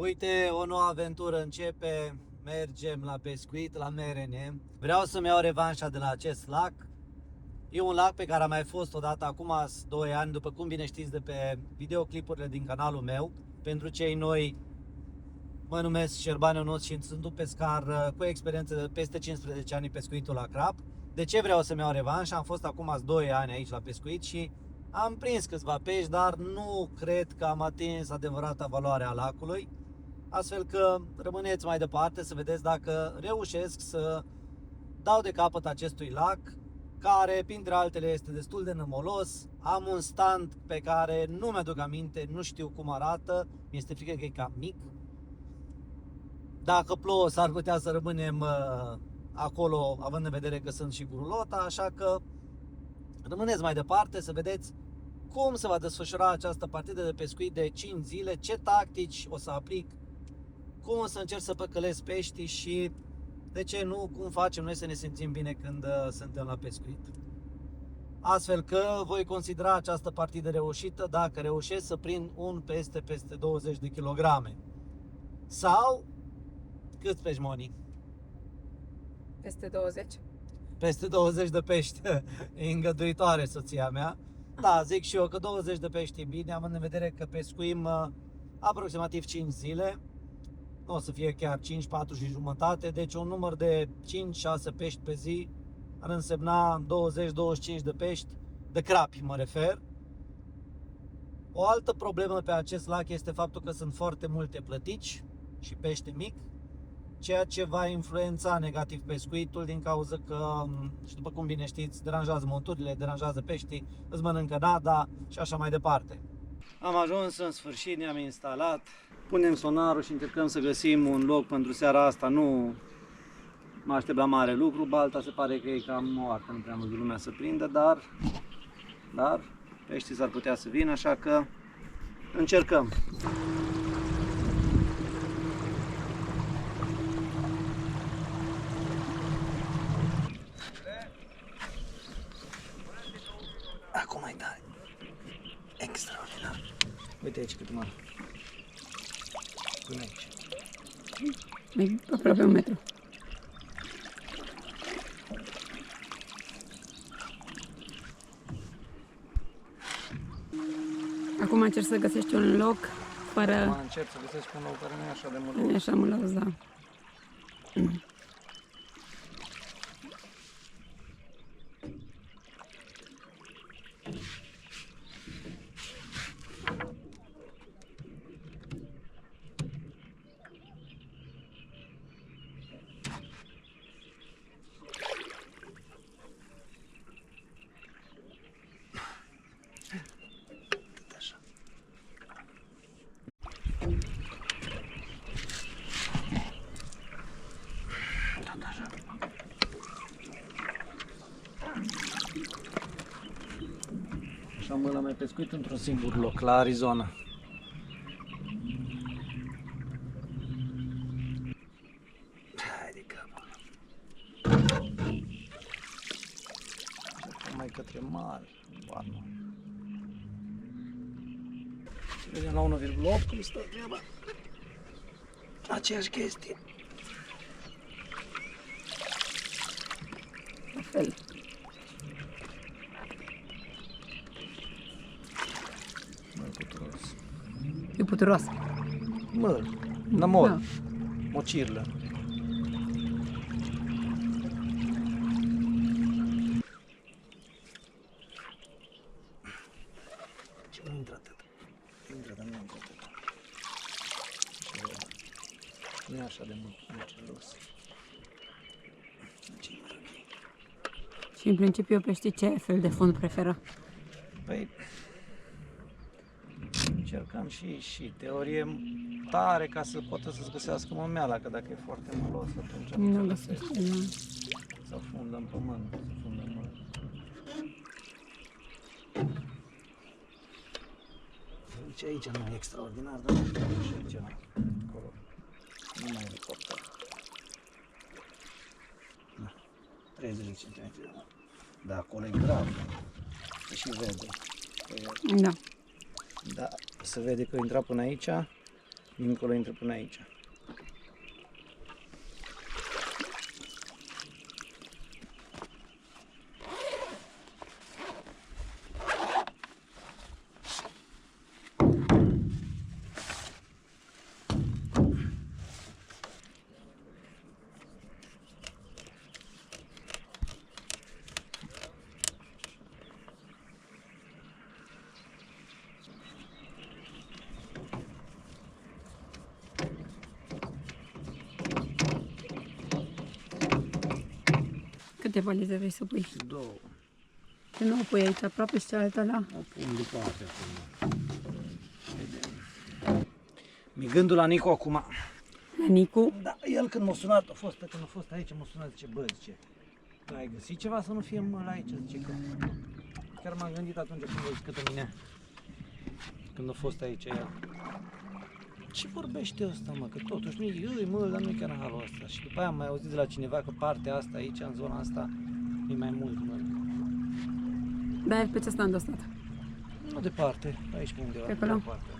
Uite, o nouă aventură începe, mergem la pescuit, la MRN. Vreau să-mi iau revanșa de la acest lac. E un lac pe care am mai fost odată acum 2 ani, după cum bine știți de pe videoclipurile din canalul meu. Pentru cei noi, mă numesc Șerban Ionuț și sunt un pescar cu experiență de peste 15 ani în pescuitul la crab. De ce vreau să-mi iau revanșa? Am fost acum 2 ani aici la pescuit și am prins câțiva pești, dar nu cred că am atins adevărata valoare a lacului. Astfel că rămâneți mai departe să vedeți dacă reușesc să dau de capăt acestui lac, care, printre altele, este destul de nămolos. Am un stand pe care nu mi-aduc aminte, nu știu cum arată, mi-este frică că e cam mic. Dacă plouă, s-ar putea să rămânem acolo, având în vedere că sunt și gurulota, așa că rămâneți mai departe să vedeți cum se va desfășura această partidă de pescuit de 5 zile, ce tactici o să aplic, cum o să încerc să păcălesc peștii și, de ce nu, cum facem noi să ne simțim bine când suntem la pescuit. Astfel că voi considera această partidă reușită dacă reușesc să prind un peste 20 de kilograme. Sau, câți pești, Moni? Peste 20. Peste 20 de pești. E îngăduitoare soția mea. Da, zic și eu că 20 de pești e bine, având în vedere că pescuim aproximativ 5 zile. Nu o să fie chiar 5, 4 și jumătate, deci un număr de 5-6 pești pe zi ar însemna 20-25 de pești, de crapi mă refer. O altă problemă pe acest lac este faptul că sunt foarte multe plătici și pește mic, ceea ce va influența negativ pescuitul din cauza că, și după cum bine știți, deranjează monturile, deranjează peștii, îți mănâncă nada și așa mai departe. Am ajuns în sfârșit, ne-am instalat, punem sonarul și încercăm să găsim un loc pentru seara asta. Nu mă aștept la mare lucru, balta se pare că e cam moartă, nu prea am văzut lumea să prindă, dar peștii s-ar putea să vină, așa că încercăm. Acum mai tare. Extraordinar. Uite aici cât mare. Până aici. E aproape 1 metru. Acum încerc să găsești un loc fără... Acum încerc să găsesc un loc care nu e așa de mult. Nu e așa mult, da. Și am mai pescuit într-un singur loc, la Arizona. Hai de capul. Mai către mare. Wow. Vedem la 1,8 cum stă treaba. Aceeași chestie. La fel. Mai puturos. E puturos. Mă, nămol. Da. Mocirlă. Ce nu intră atât? Intră, dar nu intră atât. Nu e așa de mult mocirlos. Și în principiu peștii ce fel de fund preferă? Păi, încercam și teorie tare ca să poată să-ți găsească momeala, că dacă e foarte mălos atunci Nu nu găsesc. găsești. Sau fundă în pământ, să fundă în mână. Deci aici nu e extraordinar, dar nu și aici acolo. Nu mai e coptă. Da, 30 de centimetri. Da, acolo e grav. Se și vede. Da. Da, se vede că intra până aici Dincolo intră până aici. Câte valize vrei să pui? 2. Că nu o pui aici aproape și cealaltă la... O pun departe acum. Vedem. Mi gândul la Nicu acum. La Nicu? Da, el când m-a sunat, când a fost aici, m-a sunat, zice, bă, zice, ai găsit ceva să nu fie la aici, zice că... Chiar m-am gândit atunci când a zis către mine, când a fost aici el. Ce vorbește ăsta, mă, că totuși nu-i, dar nu e chiar în halul ăsta. Și după aia am mai auzit de la cineva că partea asta aici, în zona asta, e mai mult, mă. Da, el pe ce stand a stat? Nu departe, aici pe undeva. Pe acolo? Departe.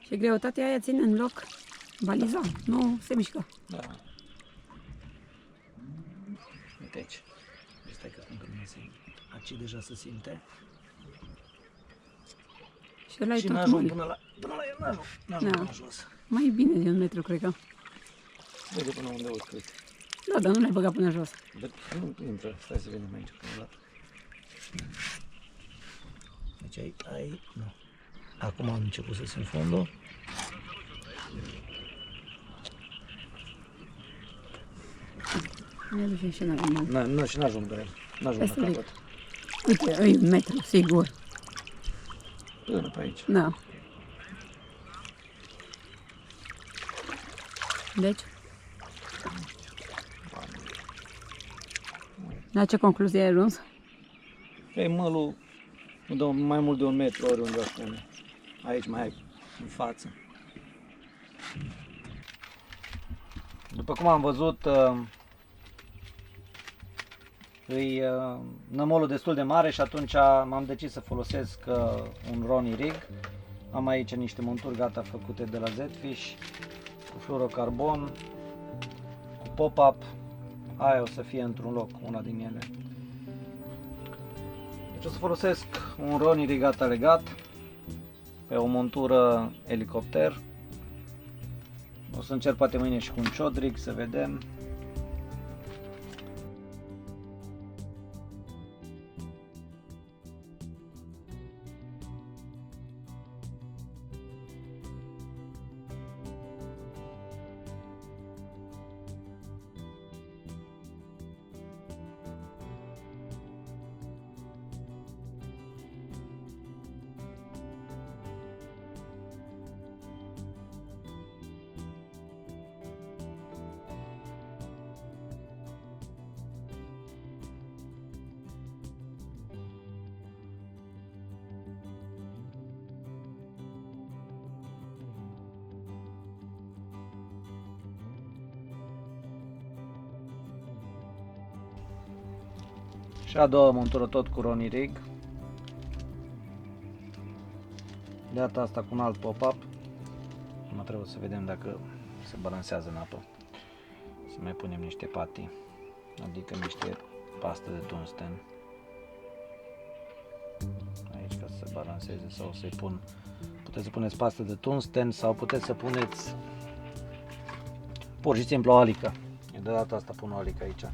Și greutatea aia ține în loc valiza, nu se mișcă. Da. Uite aici. Stai că spun că nu se... Aici deja se simte. Și ăla e Și tot n-ajung mult. până la el, n-ajung Da. până jos. Mai bine de 1 metru, cred că. Vede până unde uit, cred. Da, dar nu l-ai băgat până jos. Dar nu intră, stai să vedem aici până la... Deci ai, nu. Acum am început să simt fondul. Ne ducem și noi mult. Nu, și n-ajung la el. N-ajung la Asta e. capăt. Uite, e 1 metru, sigur. Până pe aici. Da. Deci? La ce concluzie ai ajuns? Că mălul nu dă mai mult de 1 metru oriunde o spune. Aici mai ai în față. După cum am văzut, e nămolul destul de mare și atunci m-am decis să folosesc un Ronnie Rig. Am aici niște monturi gata făcute de la Z-Fish, cu fluorocarbon, cu pop-up. Aia o să fie într-un loc, una din ele. Deci o să folosesc un Ronnie Rig gata legat pe o montură elicopter. O să încerc poate mâine și cu un ciodrig să vedem. Și a doua montură tot cu Ronnie Rig. De data asta cu un alt pop-up. Acum trebuie să vedem dacă se balansează în apă. Să mai punem niște patii, adică niște pastă de tungsten aici ca să se balanceze, sau să-i pun, puteți să puneți pastă de tungsten sau puteți să puneți pur și simplu o alică. De data asta pun o alică aici.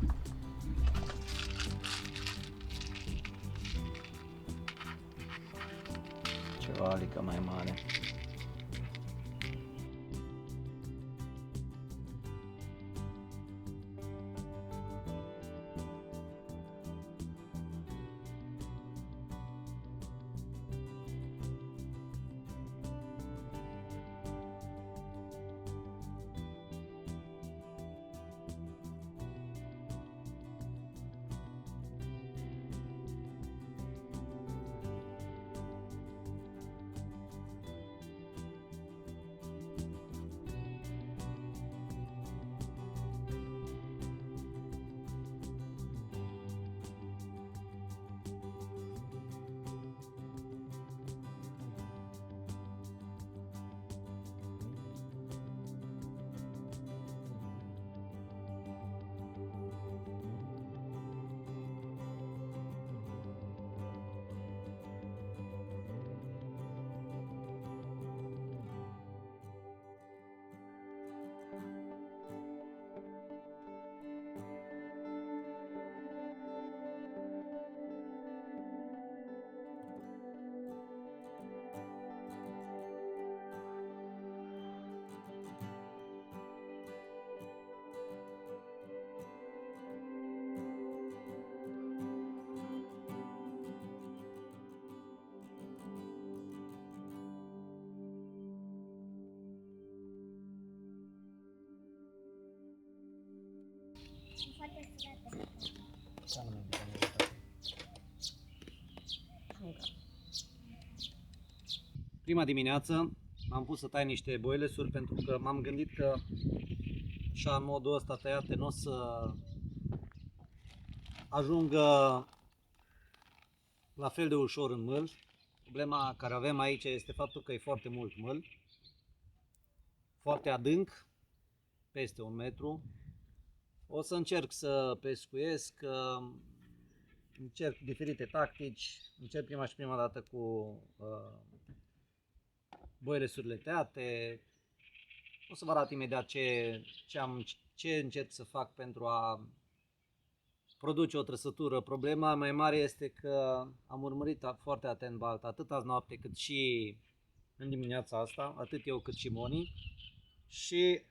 Ceva alică mai mare. Prima dimineață m-am pus să tai niște boilesuri pentru că m-am gândit că și în modul ăsta tăiate nu o să ajungă la fel de ușor în mâl. Problema care avem aici este faptul că e foarte mult mâl, foarte adânc, peste 1 metru. O să încerc să pescuiesc, încerc diferite tactici, încerc prima dată cu boilesurile tăiate. O să vă arăt imediat ce încerc să fac pentru a produce o trăsătură. Problema mai mare este că am urmărit foarte atent balta, atât azi noapte cât și în dimineața asta, atât eu cât și Moni, și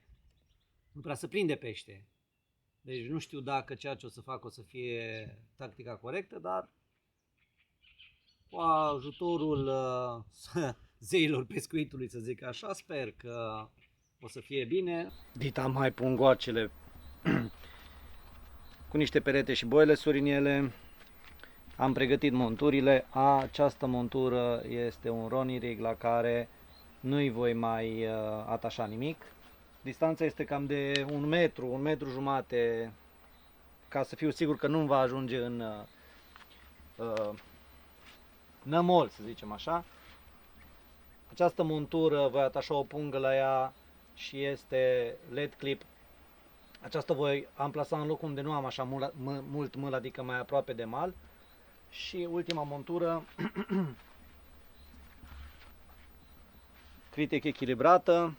nu prea se prinde pește. Deci nu știu dacă ceea ce o să fac o să fie tactica corectă, dar cu ajutorul zeilor pescuitului, să zic așa, sper că o să fie bine. Dita mai pun goacele cu niște perete și boilesuri în ele. Am pregătit monturile. Această montură este un Ronnie Rig la care nu-i voi mai atașa nimic. Distanța este cam de 1 metru, 1 metru jumate, ca să fiu sigur că nu va ajunge în nămol, să zicem așa. Această montură voi atașa o pungă la ea și este LED clip. Aceasta voi amplasa în loc unde nu am așa mult mâl, adică mai aproape de mal. Și ultima montură, critic echilibrată.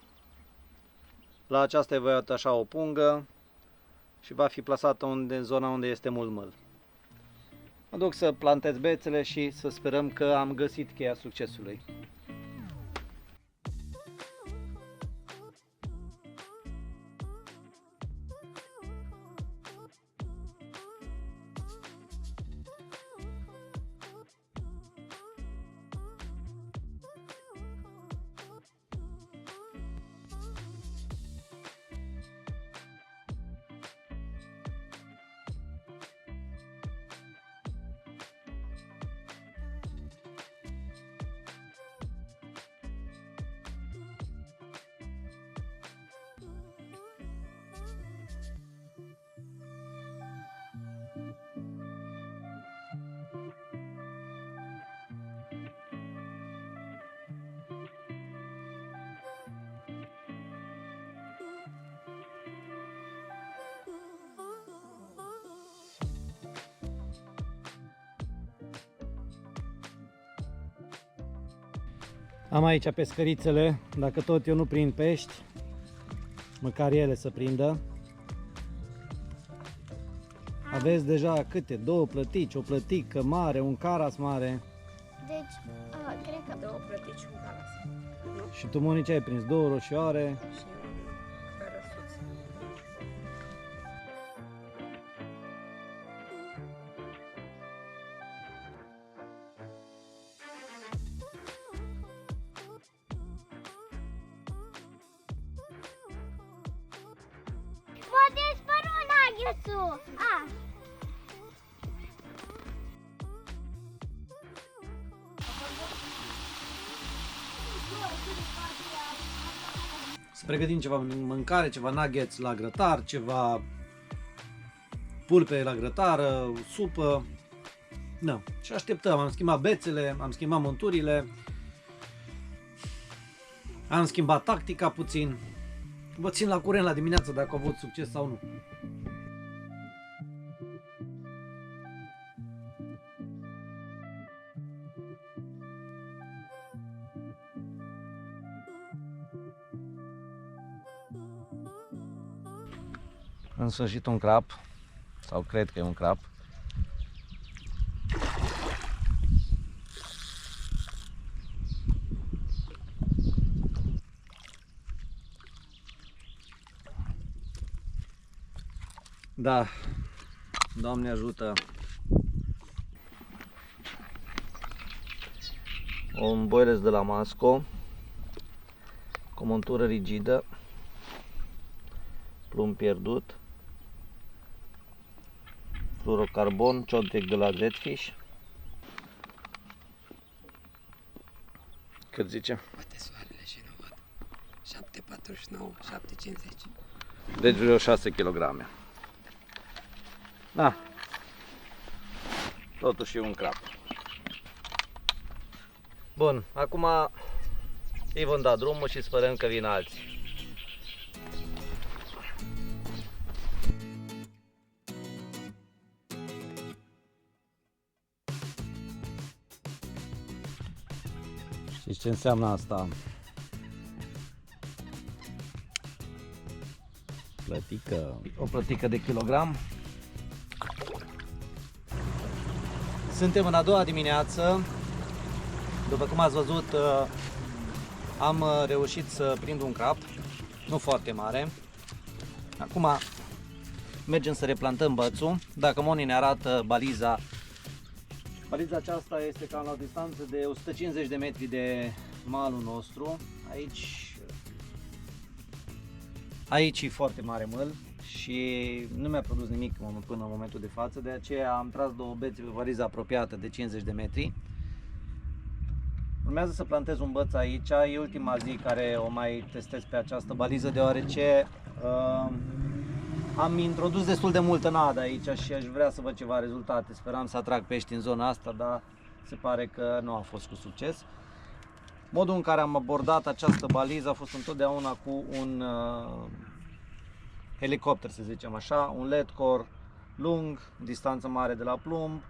La aceasta voi atașa o pungă și va fi plasată în zona unde este mult mâl. Mă duc să plantez bețele și să sperăm că am găsit cheia succesului. Am aici pescărițele, dacă tot eu nu prind pești, măcar ele să prindă. Aveți deja câte? 2 plătici, o plătică mare, un caras mare. Deci, cred că 2 plătici, un calas. Și tu, Moni, ce ai prins? 2 roșioare. Și un cărăsuț. poate dispărut nuggetsul. Să pregătim ceva mâncare, ceva nuggets la grătar, ceva pulpe la grătară, supă. Da. Și așteptăm, am schimbat bețele, am schimbat monturile, am schimbat tactica puțin. Vă țin la curent la dimineață dacă au avut succes sau nu. În sfârșit un crap, sau cred că e un crap. Da, Doamne ajută. Un boiles de la Masco cu montură rigidă, plumb pierdut. Fluorocarbon, ciodec de la Zfish. Cât zice? Poate soarele și nu văd. 7,49, 7,50. Deci vreo 6 kg. Da. Totuși e un crap. Bun, acum îi vom da drumul și sperăm că vin alții. Știți ce înseamnă asta? Plătică. O plătică de kilogram. Suntem în a doua dimineață. După cum ați văzut, am reușit să prind un crap, nu foarte mare. Acum mergem să replantăm bățul. Dacă Moni ne arată baliza, baliza aceasta este cam la o distanță de 150 de metri de malul nostru. Aici e foarte mare măl și nu mi-a produs nimic până în momentul de față, de aceea am tras două bețe pe baliza apropiată de 50 de metri. Urmează să plantez un băț aici, e ultima zi care o mai testez pe această baliză, deoarece am introdus destul de multă nadă aici și aș vrea să văd ceva rezultate. Speram să atrag pești în zona asta, dar se pare că nu a fost cu succes. Modul în care am abordat această baliză a fost întotdeauna cu un helicopter, să zicem așa, un LED core lung, distanță mare de la plumb,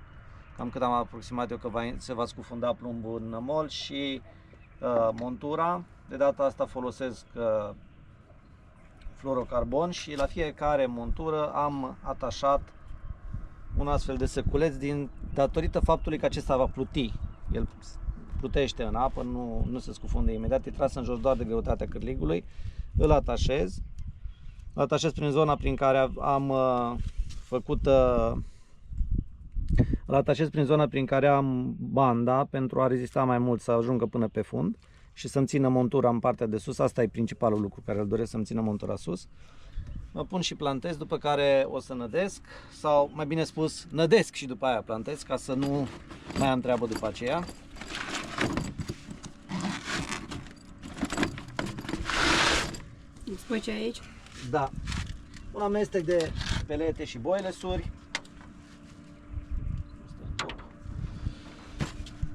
cam cât am aproximat eu că se va scufunda plumbul în mol, și montura. De data asta folosesc fluorocarbon și la fiecare montură am atașat un astfel de săculeț datorită faptului că acesta va pluti. El plutește în apă, nu se scufunde imediat, e tras în jos doar de greutatea cârligului. Îl atașez prin zona prin care am îl atașez prin zona prin care am banda pentru a rezista mai mult, să ajungă până pe fund și să-mi țină montura în partea de sus. Asta e principalul lucru care îl doresc, să-mi țină montura sus. Mă pun și plantez, după care o să nădesc, sau mai bine spus nădesc și după aia plantez, ca să nu mai am treabă după aceea. Îmi spui ce aici? Da, un amestec de pelete și boilesuri.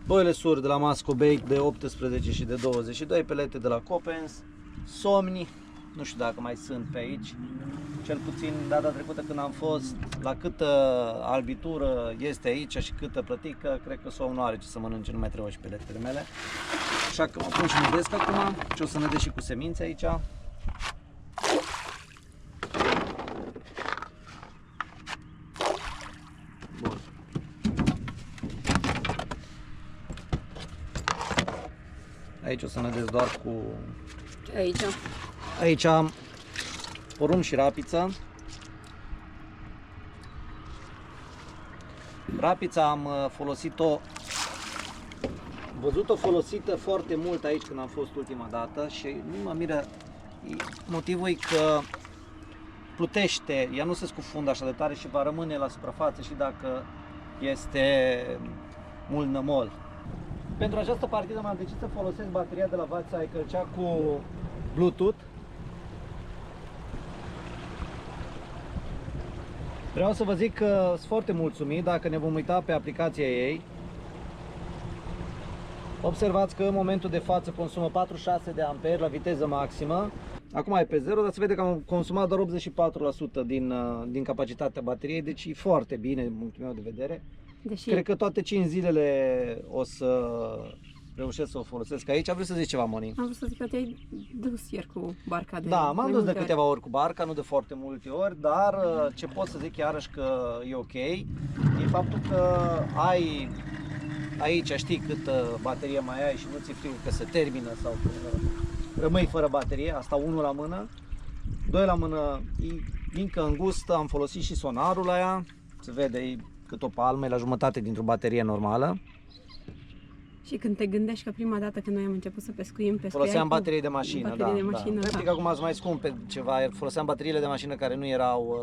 Boilesuri de la Masco Bake de 18 și de 22, pelete de la Copens, somni, nu știu dacă mai sunt pe aici, cel puțin data trecută când am fost, la câtă albitură este aici și câtă plătică, cred că somnul nu are ce să mănânce, nu mai trebuie și peletele mele. Așa că mă pun și nădesc acum și o să nădesc și cu semințe aici. Bun. Aici o să nădesc doar cu... Aici. Aici am porumb și rapiță. Rapița am folosit-o, văzut-o folosită foarte mult aici când am fost ultima dată și nu mă miră. Motivul e că plutește, ea nu se scufundă așa de tare și va rămâne la suprafață și dacă este mult nămol. Pentru această partidă m-am decis să folosesc bateria de la Wattcycle, cea cu Bluetooth. Vreau să vă zic că sunt foarte mulțumit. Dacă ne vom uita pe aplicația ei, observați că în momentul de față consumă 46 de amperi la viteză maximă. Acum e pe 0, dar se vede că am consumat doar 84% din capacitatea bateriei, deci e foarte bine din punctul meu de vedere. Deși... Cred că toate 5 zilele o să reușesc să o folosesc aici. Vreau să zici ceva, Moni? Am vrut să zic că te-ai dus ieri cu barca de... Da, m-am dus de câteva ori cu barca, nu de foarte multe ori, dar ce pot să zic iarăși că e ok, e faptul că ai aici, știi câtă baterie mai ai și nu ți-e frică că se termină sau că rămâi fără baterie, asta unul la mână. Doi la mână, e mică, îngustă, am folosit și sonarul la ea, se vede, e cât o palmă, e la jumătate dintr-o baterie normală. Și când te gândești că prima dată când noi am început să pescuim, foloseam baterii de mașină, baterii de mașină, da. da. Practic acum ați mai scumpe ceva, foloseam bateriile de mașină care nu erau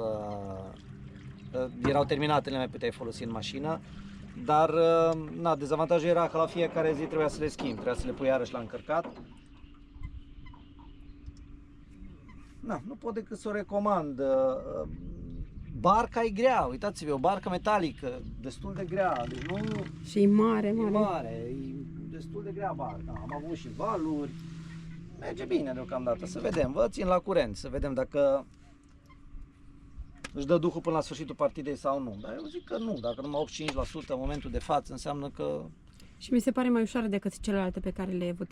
erau terminate, le mai puteai folosi în mașină. Dar na, dezavantajul era că la fiecare zi trebuia să le schimbi, trebuia să le pui iarăși la încărcat. Na, nu pot decât să o recomand. Barca e grea, uitați-vă, o barcă metalică, destul de grea, deci nu... Și e mare, E mare. mare, e destul de grea barca. Am avut și valuri. Merge bine deocamdată, să vedem, vă țin la curent, să vedem dacă își dă duhul până la sfârșitul partidei sau nu. Dar eu zic că nu, dacă numai 85% în momentul de față înseamnă că... Și mi se pare mai ușoară decât celelalte pe care le-ai avut.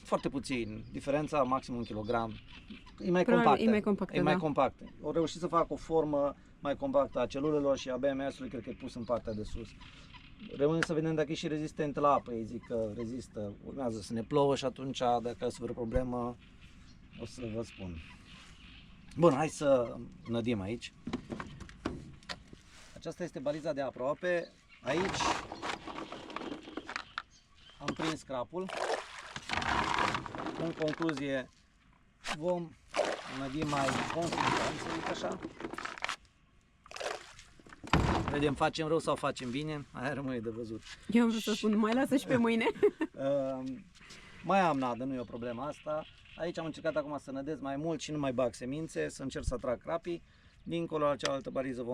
Foarte puțin, diferența maxim 1 kg. E mai Probabil compactă. e mai compactă, E mai da. compactă. Au reușit să facă o formă mai compactă a celulelor și a BMS-ului, cred că e pus în partea de sus. Rămâne să vedem dacă e și rezistent la apă, ei zic că rezistă. Urmează să ne plouă și atunci, dacă să vreo problemă, o să vă spun. Bun, hai să nădim aici. Aceasta este baliza de aproape. Aici am prins crapul. În concluzie, vom nădi mai consecvent, să zic așa. Vedem, facem rău sau facem bine, aia rămâne de văzut. Eu am vrut să spun, mai lasă și pe mâine. Mai am nadă, nu e o problemă asta. Aici am încercat acum să nădez mai mult și nu mai bag semințe, să încerc să atrag crapii. Dincolo la cealaltă bariză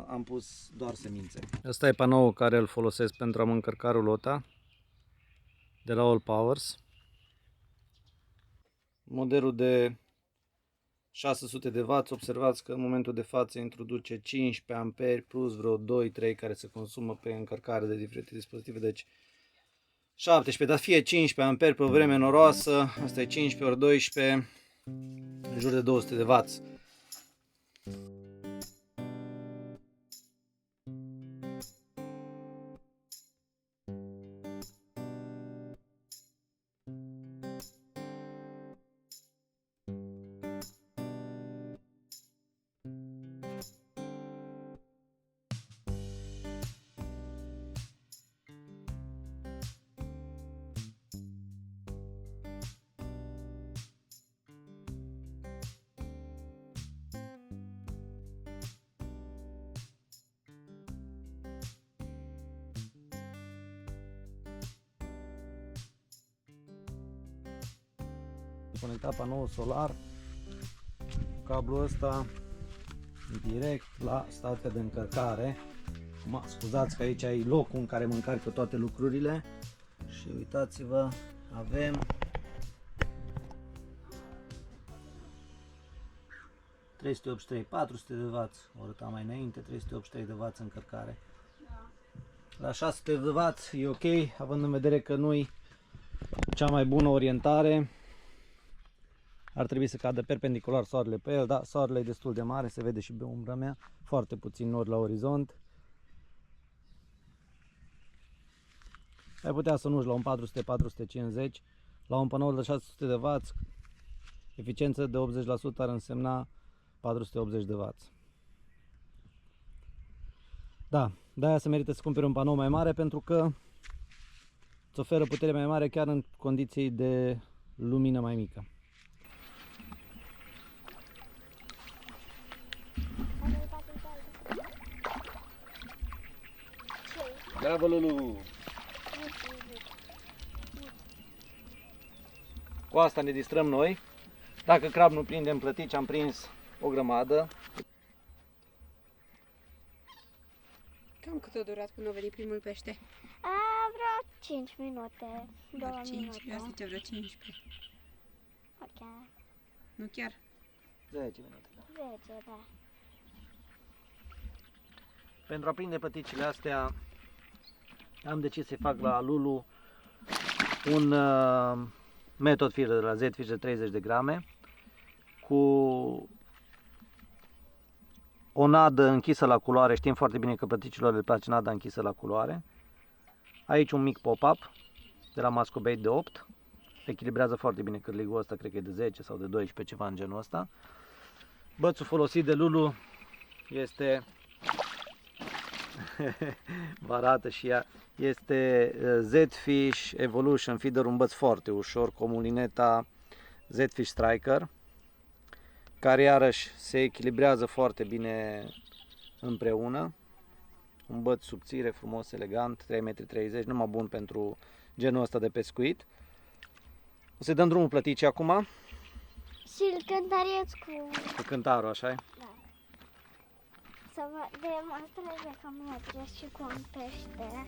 am pus doar semințe. Asta e panoul care îl folosesc pentru a-mi încărca rulota de la All Powers. Modelul de 600 de W, observați că în momentul de față introduce 15 amperi plus vreo 2-3 care se consumă pe încărcare de diferite dispozitive, deci 17, dar fie 15 amperi pe o vreme noroasă, asta e 15 ori 12, în jur de 200 de W. Conectat panoul solar cu cablul ăsta direct la stația de încărcare. Scuzați că aici e locul în care mă încarcă toate lucrurile și uitați-vă, avem 383, 400 de W, o arăta mai înainte, 383 de W încărcare. La 600 de W e ok, având în vedere că nu-i cea mai bună orientare. Ar trebui să cadă perpendicular soarele pe el, dar soarele e destul de mare, se vede și pe umbra mea, foarte puțin nori la orizont. Ai putea să nu-și la un 400-450, la un panou de 600 de W, eficiență de 80% ar însemna 480 de W. Da, de-aia se merită să cumperi un panou mai mare, pentru că îți oferă putere mai mare chiar în condiții de lumină mai mică. Bravo, Lulu! Cu asta ne distrăm noi. Dacă crab nu prindem plătici, am prins o grămadă. Cam cât a durat până a venit primul pește? Vreo 5 minute, 2 minute. Eu zice vreo 15. Ok, Nu chiar? 10 minute. 10, da. Pentru a prinde plăticile astea, am decis să-i fac la Lulu un Method Fish de la Z-Fish de 30 de grame cu o nadă închisă la culoare. Știm foarte bine că plăticilor le place nada închisă la culoare. Aici un mic pop-up de la Mascobait de 8. Echilibrează foarte bine cârligul ăsta, cred că e de 10 sau de 12, ceva în genul ăsta. Bățul folosit de Lulu este vă arată și ea, este Z-Fish Evolution Feeder, un băț foarte ușor, Comulineta Z-Fish Striker, care iarăși se echilibrează foarte bine împreună. Un băț subțire, frumos, elegant, 3,30 m, numai bun pentru genul ăsta de pescuit. O să-i dăm drumul plăticii acum. Și îl cântăreț Cu cântarul, așa -i? Da. Să vă demonstreze că merge și cu un pește.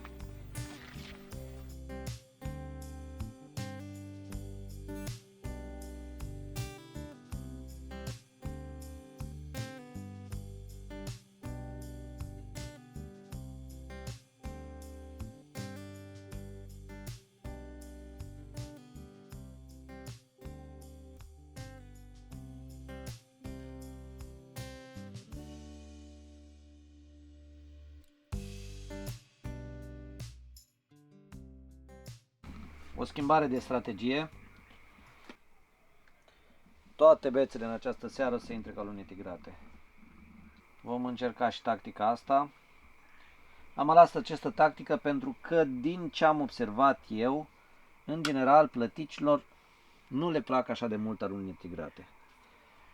O schimbare de strategie. Toate bețele în această seară să intre ca luni tigrate. Vom încerca și tactica asta. Am ales această tactică pentru că, din ce am observat eu, în general plăticilor nu le plac așa de mult alunile tigrate.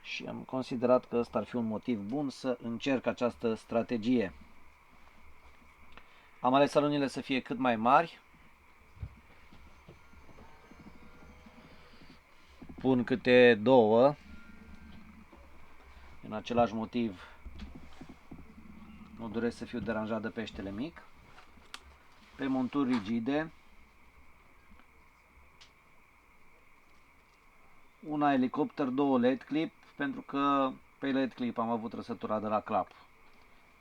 Și am considerat că ăsta ar fi un motiv bun să încerc această strategie. Am ales alunile să fie cât mai mari. Pun câte două. În același motiv nu doresc să fiu deranjat de peștele mic. Pe monturi rigide. Una elicopter, două LED clip, pentru că pe LED clip am avut trăsătura de la clap.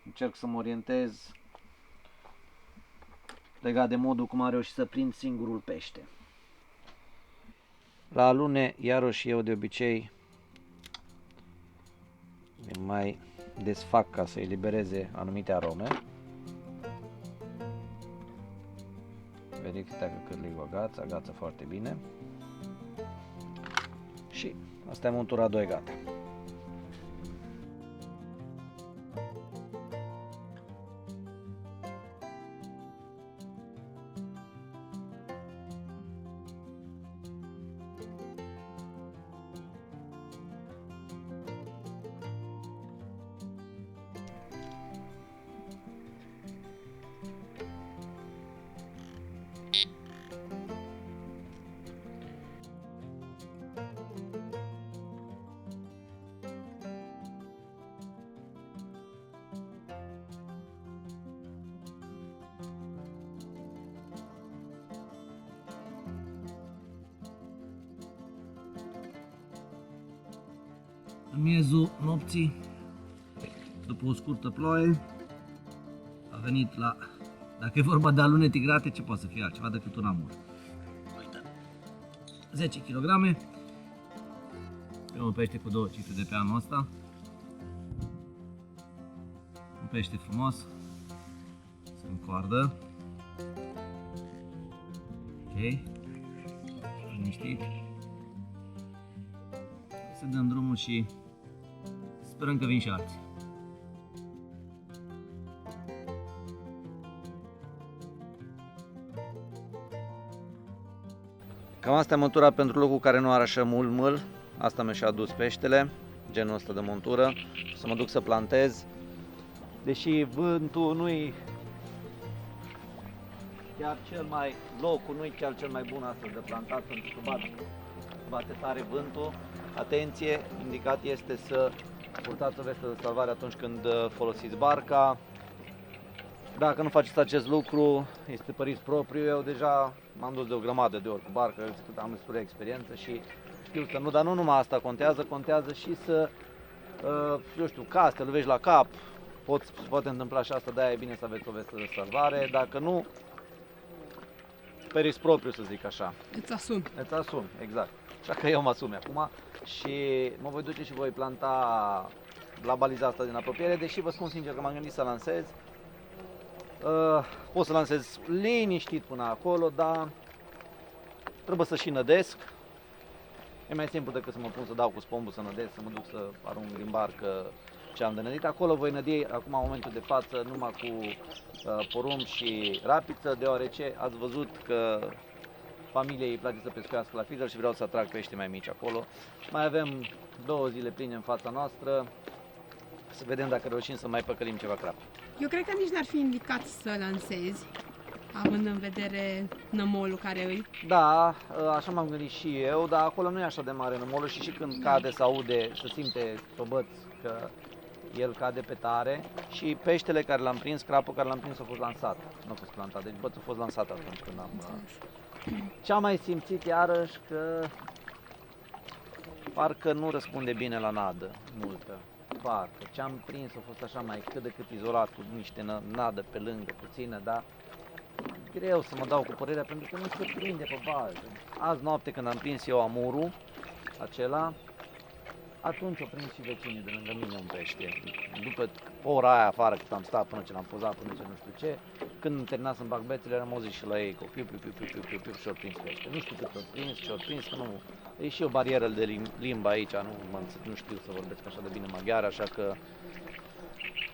Încerc să mă orientez legat de modul cum am reușit să prind singurul pește. La alune, iarăși eu de obicei îmi mai desfac ca să elibereze anumite arome. Verific dacă cârligul agață foarte bine. Și asta e montura 2 gata. În miezul nopții, după o scurtă ploaie, a venit la... Dacă e vorba de alune tigrate, ce poate să fie altceva decât un amur? Uite, 10 kg. Primul pește cu 2 cifre de pe anul ăsta. Un pește frumos. Se încoardă. Ok. Liniștit. Să dăm drumul și sperăm că vin și alții. Cam asta e montura pentru locul care nu are așa mult mâl. Asta mi-a și adus peștele, genul ăsta de montură. Să mă duc să plantez. Deși vântul nu-i chiar cel mai, locul nu-i chiar cel mai bun astăzi de plantat, pentru că bate tare vântul. Atenție, indicat este să purtați o vestă de salvare atunci când folosiți barca. Dacă nu faceți acest lucru, este pe risc propriu. Eu deja m-am dus de o grămadă de ori cu barca, am destul de experiență și știu să nu, dar nu numai asta contează și să, eu știu, caz, te lovești la cap, poate întâmpla și asta, de-aia e bine să aveți o vestă de salvare. Dacă nu, pe risc propriu, să zic așa. Îți asumi. Îți asumi, exact. Așa că eu mă asum acum și mă voi duce și voi planta la baliza asta din apropiere, deși vă spun sincer că m-am gândit să lansez. Pot să lansez liniștit până acolo, dar trebuie să și nădesc. E mai simplu decât să mă pun să dau cu spombul să nădesc, să mă duc să arunc din barcă ce am de nădit. Acolo voi nădi acum, în momentul de față, numai cu porumb și rapiță, deoarece ați văzut că familiei îi place să pescuiască la feeder și vreau să atrag pește mai mici acolo. Mai avem 2 zile pline în fața noastră. să vedem dacă reușim să mai păcălim ceva crapi. Eu cred că nici n-ar fi indicat să lansezi, având în vedere nămolul care îi... Da, așa m-am gândit și eu, dar acolo nu e așa de mare nămolul și când cade se aude, se simte pe băț că el cade pe tare și peștele care l-am prins, crapul care l-am prins a fost lansat, nu a fost plantat, deci bățul a fost lansat atunci când am... Ce am mai simțit iarăși că parcă nu răspunde bine la nadă multă, parcă ce am prins a fost așa mai cât de cât izolat cu niște nadă pe lângă puțină, dar greu să mă dau cu părerea pentru că nu se prinde pe baltă. Azi noapte când am prins eu amurul acela, atunci o prins și vecinii de lângă mine un pește. După ora aia afară cât am stat până ce l-am pozat, până ce nu știu ce, când am terminat să-mi bag bețele, am auzit și la ei cu piu, piu, piu, piu, piu, piu, piu, și-au prins pește. Nu știu cât au prins, ce-au prins, că nu... E și o barieră de limba aici, nu știu să vorbesc așa de bine maghiară, așa că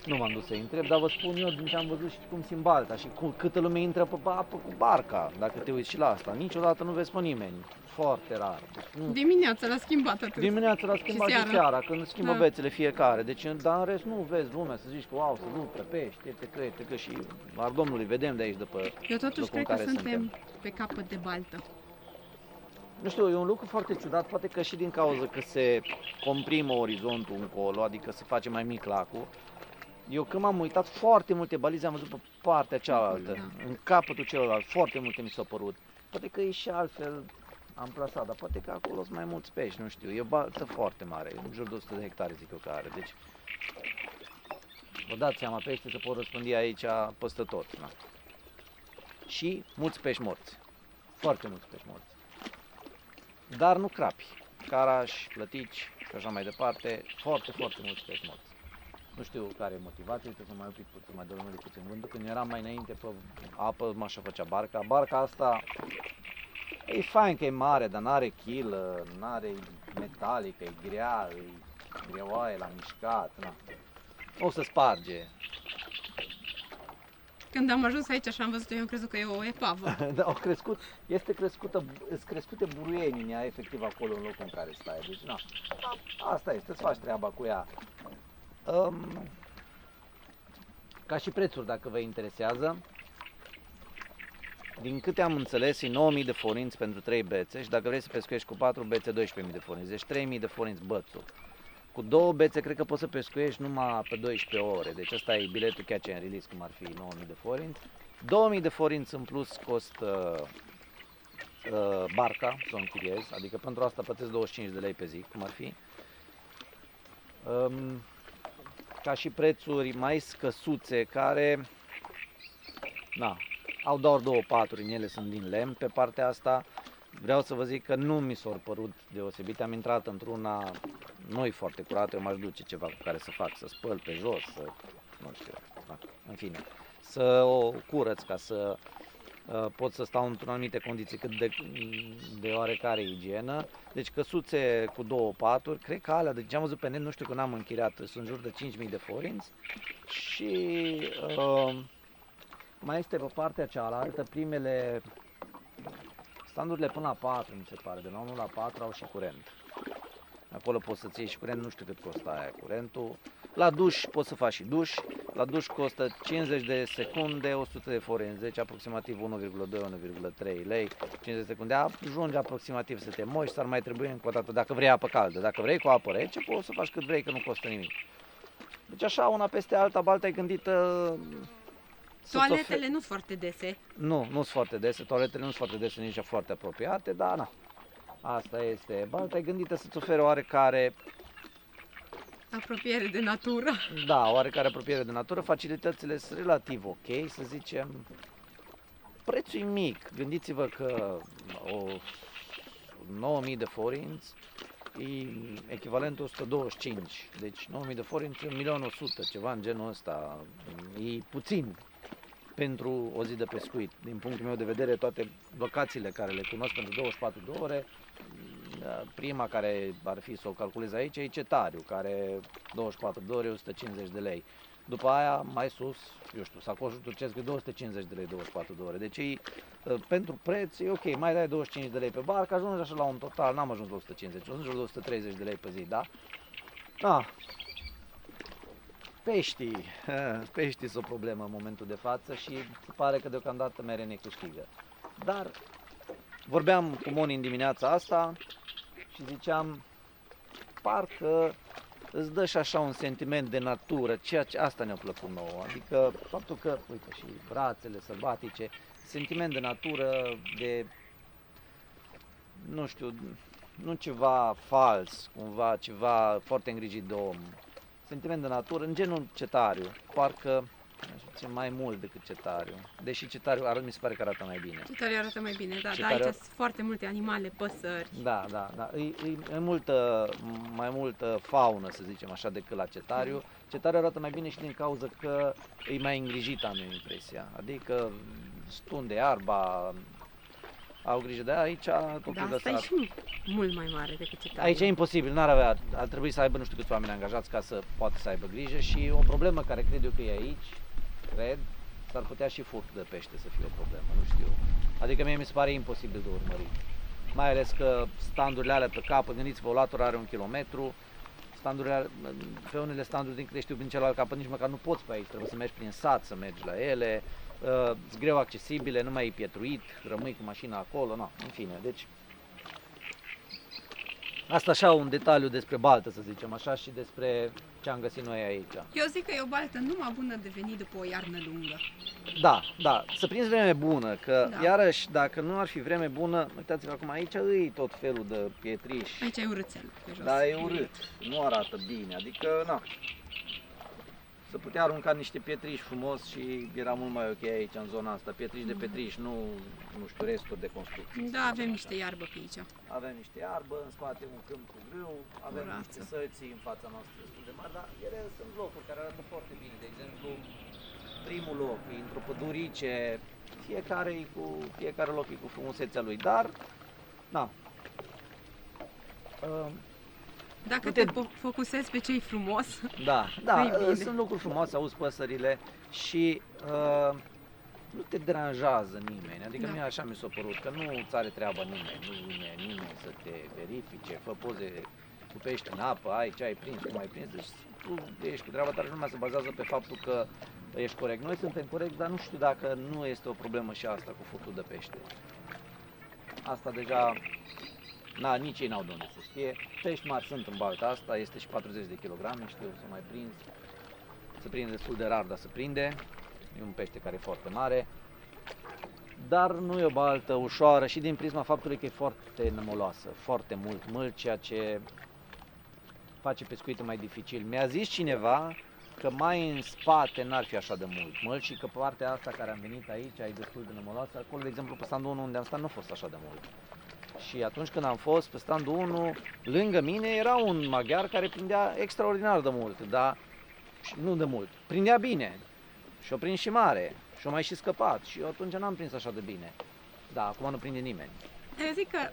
nu m-am dus să întreb, dar vă spun eu din ce am văzut și cum simt balta și câtă lume intră pe apă cu barca, dacă te uiți și la asta. Niciodată nu vezi pe nimeni, foarte rar. Deci nu... Dimineața l-a schimbat atât. Dimineața l-a schimbat și seara, când schimbă bețele fiecare. Deci, dar în rest nu vezi lumea să zici că wow, să luptă pești, te că și al Domnului vedem de aici după. Eu totuși cred că suntem pe capăt de baltă. Nu știu, e un lucru foarte ciudat, poate că și din cauza că se comprimă orizontul încolo, adică se face mai mic lacul. Eu când m-am uitat, foarte multe balize am văzut pe partea cealaltă, în capătul celălalt, foarte multe mi s-au părut. Poate că e și altfel amplasat, dar poate că acolo sunt mai mulți pești, nu știu, e o baltă foarte mare, în jur de 100 de hectare zic eu că are, deci vă dați seama, pește se pot răspândi aici peste tot. Na. Și mulți pești morți, foarte mulți pești morți, dar nu crapi, carași, plătici și așa mai departe, foarte, foarte mulți pești morți. Nu știu care e motivația, trebuie să mai opric puțin, mai dormit puțin vântul. Când eram mai înainte pe apă, așa făcea barca. Barca asta e fain că e mare, dar n-are chilă, n-are metalică, e grea, e greoaie la mișcat. Na. O să sparge. Când am ajuns aici și am văzut, eu am crezut că e o epavă. Da, sunt crescute buruieni în ea, efectiv acolo în locul în care stai. Deci, na, asta este, îți faci treaba cu ea. Ca și prețuri, dacă vă interesează, din câte am înțeles, e 9.000 de forinți pentru 3 bețe și dacă vrei să pescuiești cu 4 bețe, 12.000 de forinți, deci 3.000 de forinți bățul. Cu 2 bețe cred că poți să pescuiești numai pe 12 ore, deci ăsta e biletul catch and release, cum ar fi 9.000 de forinți. 2.000 de forinți în plus costă barca, să o închiriezi, adică pentru asta plătesc 25 de lei pe zi, cum ar fi. Ca și prețuri mai scăsuțe care au doar 2 paturi, în ele sunt din lemn pe partea asta. Vreau să vă zic că nu mi s-au părut deosebite, am intrat într-una nu foarte curată, eu m-aș duce ceva cu care să fac, să spăl pe jos, să, nu știu, în fine, să o curăț ca să pot să stau într-o anumite condiții cât de oarecare igienă. Deci căsuțe cu 2 paturi, cred că alea, deci am văzut pe net, nu știu că n-am închiriat, sunt în jur de 5.000 de forinți și mai este pe partea cealaltă, primele standurile până la 4 mi se pare, de la 1 la 4 au și curent. Acolo poți să-ți iei și curent, nu știu cât costă aia curentul. La duș poți să faci și duș. La duș costă 50 de secunde, 100 de forinți, deci aproximativ 1,2-1,3 lei. 50 de secunde, ajunge aproximativ să te moși, s-ar mai trebui încă o dată, dacă vrei apă caldă. Dacă vrei cu apă rece, poți să faci cât vrei, că nu costă nimic. Deci așa, una peste alta, balta e gândită... Toaletele nu sunt foarte dese. Nu sunt foarte dese, toaletele nu sunt foarte dese, nici foarte apropiate, dar na. Asta este, balta e gândită să-ți ofere oarecare apropiere de natură. Da, oarecare apropiere de natură, facilitățile sunt relativ ok, să zicem. Prețul e mic, gândiți-vă că 9.000 de forinți e echivalentul 125, deci 9.000 de forinți, 1.100.000, ceva în genul ăsta, e puțin pentru o zi de pescuit. Din punctul meu de vedere, toate locațiile care le cunosc pentru 24 de ore, prima care ar fi să o calculez aici e Cetariu, care 24 de ore 150 de lei. După aia, mai sus, eu știu, Sacoșul Turcesc e 250 de lei 24 de ore. Deci pentru preț e ok, mai dai 25 de lei pe barcă, ajungi așa la un total, n-am ajuns la 150, ajungi la 130 de lei pe zi, da? Peștii sunt o problemă în momentul de față și se pare că deocamdată mere ne câștigă. Dar vorbeam cu Moni în dimineața asta și ziceam, parcă îți dă și așa un sentiment de natură, ceea ce asta ne-a plăcut nouă. Adică faptul că, uite, și brațele sălbatice, sentiment de natură, de, nu știu, nu ceva fals, cumva ceva foarte îngrijit de om. Sentiment de natură, în genul Cetariu, parcă aș zice, mai mult decât Cetariu. Deși Cetariu mi se pare că arată mai bine. Cetariu arată mai bine, da, dar Cetariu- aici sunt foarte multe animale, păsări. Da. E mai multă faună, să zicem așa, decât la Cetariu. Cetariu arată mai bine și din cauza că e mai îngrijit, am eu impresia. Adică stunde iarba, au grijă de aici, totul Da, de asta e și mult mai mare decât Cetariu. Aici e imposibil, ar trebui să aibă nu știu câți oameni angajați ca să poată să aibă grijă și o problemă care cred eu că e aici, s-ar putea și furt de pește să fie o problemă, nu știu. Adică mie mi se pare imposibil de urmărit. Mai ales că standurile alea pe capăt, gândiți-vă, o latură are 1 kilometru, pe unele standuri, din câte știu, prin celălalt capăt nici măcar nu poți pe aici, trebuie să mergi prin sat, să mergi la ele, sunt greu accesibile, nu mai e pietruit, rămâi cu mașina acolo, în fine, deci asta așa un detaliu despre baltă, să zicem așa, și despre ce am găsit noi aici. Eu zic că e o baltă numai bună de venit după o iarnă lungă. Da, să prinzi vreme bună, că Da. iarăși, dacă nu ar fi vreme bună, uitați-vă acum, aici e tot felul de pietriș, Aici e urâțel pe jos. dar e urât, nu arată bine, adică, să putea arunca niște pietriș frumos și era mult mai ok aici, în zona asta, pietriș de petriș, nu știu, resturi de construcții. Da, avem niște iarbă pe aici. Avem niște iarbă, în spate un câmp cu grâu, avem Rață. niște sălții în fața noastră destul de mari, dar ele sunt locuri care arată foarte bine. De exemplu, primul loc e într-o pădurice, fiecare loc e cu frumusețea lui, dar, Dacă Uite- te focusezi pe ce-i frumos, Da, E bine. sunt lucruri frumoase, auzi păsările și nu te deranjează nimeni, adică Da. mie așa mi s-a părut, că nu îți are treabă nimeni, nu vine nimeni să te verifice, fă poze cu pești în apă, ai ce ai prins, cum ai prins, deci tu ești cu treaba ta și numai se bazează pe faptul că ești corect. Noi suntem corecți, dar nu știu dacă nu este o problemă și asta cu furtul de pește. Asta deja, nici ei n-au de unde să știe. Pești mari sunt în balta asta, este și 40 de kilograme, știu, s-a mai prins. Se prinde destul de rar, dar se prinde. E un pește care e foarte mare. Dar nu e o baltă ușoară și din prisma faptului că e foarte nămoloasă, foarte mult mult, ceea ce face pescuitul mai dificil. Mi-a zis cineva că mai în spate n-ar fi așa de mult și că partea asta care am venit aici e destul de nămoloasă. Acolo, de exemplu, pe standul 1 unde am stat nu a fost așa de mult. Și atunci când am fost pe standul 1, lângă mine era un maghiar care prindea extraordinar de mult, dar nu de mult. Prindea bine și o prins și mare și o mai și scăpat și eu atunci n-am prins așa de bine. Da, acum nu prinde nimeni. eu zic că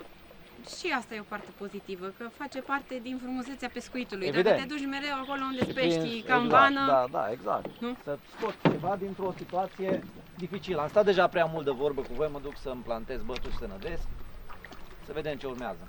și asta e o parte pozitivă, că face parte din frumusețea pescuitului. Evident. Dacă te duci mereu acolo unde Și peștii prins, ca în exact, vană, Da, exact. Nu? Să scoți ceva dintr-o situație dificilă. Am stat deja prea mult de vorbă cu voi, mă duc să-mi plantez bătul și să nădesc. Să vedem ce urmează.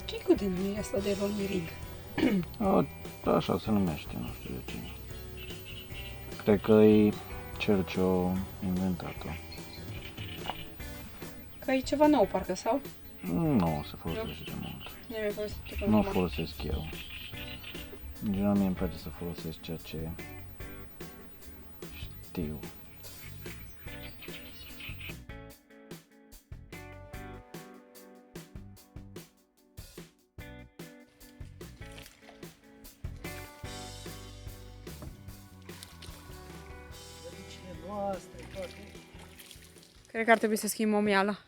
ce-i cu denumirea asta de ronirig? Așa se numește, nu știu de ce. Cred că e cel ce a inventat-o. Că e ceva nou, parcă, sau? Nu se folosește de mult. Ne mai folosit tu Nu folosesc eu. În general mie îmi place să folosesc ceea ce știu. Zăricile noastre, toate. Cred că ar trebui să schimb omeala.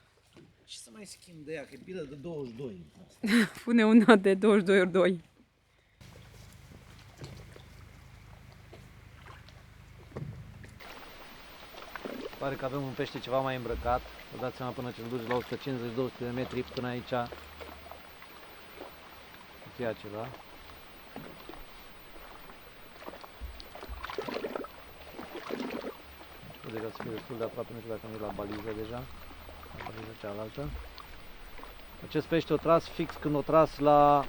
Ce să mai schimb de ea, că e pilă de 22. Pune una de 22 ori 2. Pare că avem un pește ceva mai îmbrăcat. Vă dați seama până ce îl duci la 150-200 de metri până aici. Îți ia ceva. Scuze că să fie destul de aproape, nu știu dacă nu e la baliză deja. La baliza cealaltă. Acest pește o tras fix când o tras la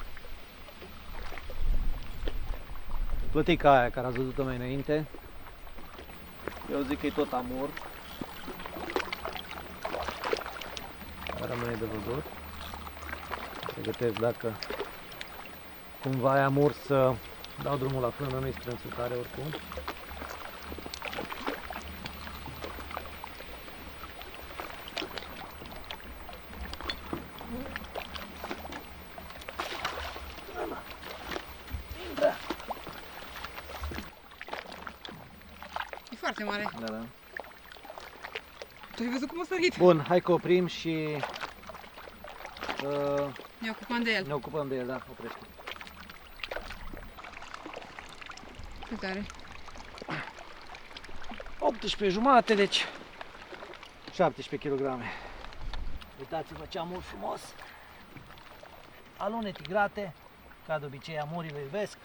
plătica aia care ați văzut-o mai înainte. Eu zic că e tot amur. Rămâne de văzut. Se gătesc dacă cumva e amur să dau drumul la frână, nu-i strânsutare oricum. E foarte mare. Da, da. Tu ai văzut cum a sărit? Bun, hai că oprim și Ne ocupăm de el. ne ocupăm de el, da, oprește. Cât are? 18 jumate, deci 17 kg. Uitați-vă ce amur frumos. Alune tigrate, ca de obicei amurii le iubesc.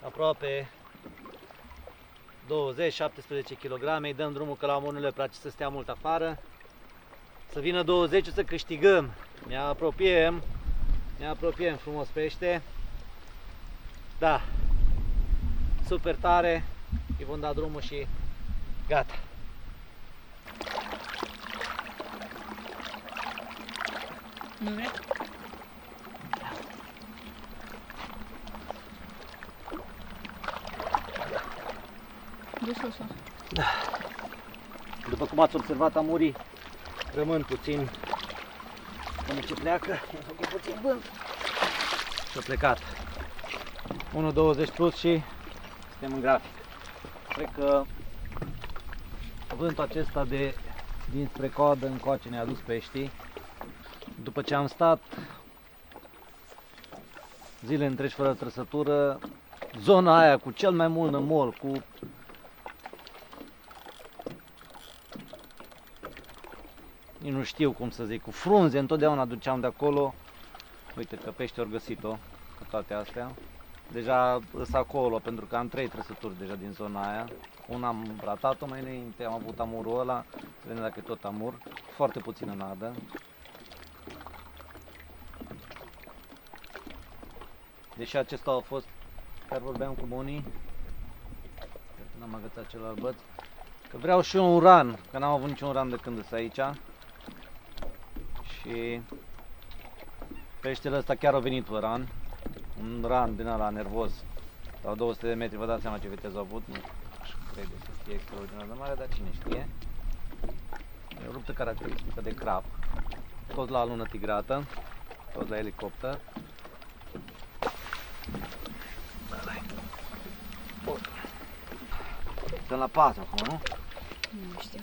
Aproape 20-17 kg, îi dăm drumul că la amur nu le place să stea mult afară. Să vină 20 să câștigăm. Ne apropiem frumos pește. Da, super tare, îi vom da drumul și gata. Nu vrei? Du sus. După cum ați observat, amurii rămân puțin până ce pleacă, e puțin vânt și-a plecat 1,20 plus și suntem în grafic. Cred că vântul acesta dinspre coadă încoace ne-a adus peștii. După ce am stat zile întregi fără trăsătură, zona aia cu cel mai mult nămol, cu nu știu cum să zic, cu frunze, întotdeauna duceam de acolo. Uite că pește ori găsit-o cu toate astea. Deja sunt acolo pentru că am 3 trăsături deja din zona aia. Una am ratat-o mai înainte, am avut amurul ăla, să vedem dacă e tot amur. Foarte puțină nadă. Deși acesta a fost, chiar vorbeam cu Boni, n-am agățat celălalt băț, că vreau și eu un ran, că n-am avut niciun ran de când sunt aici. Și peștele ăsta chiar a venit pe ran, un ran din ăla nervos, la 200 de metri, vă dați seama ce viteză a avut, nu aș crede să fie extraordinar de mare, dar cine știe. E o ruptă caracteristică de crap, tot la lună tigrată, tot la elicopter. Suntem la 4 acum, nu? Nu știu.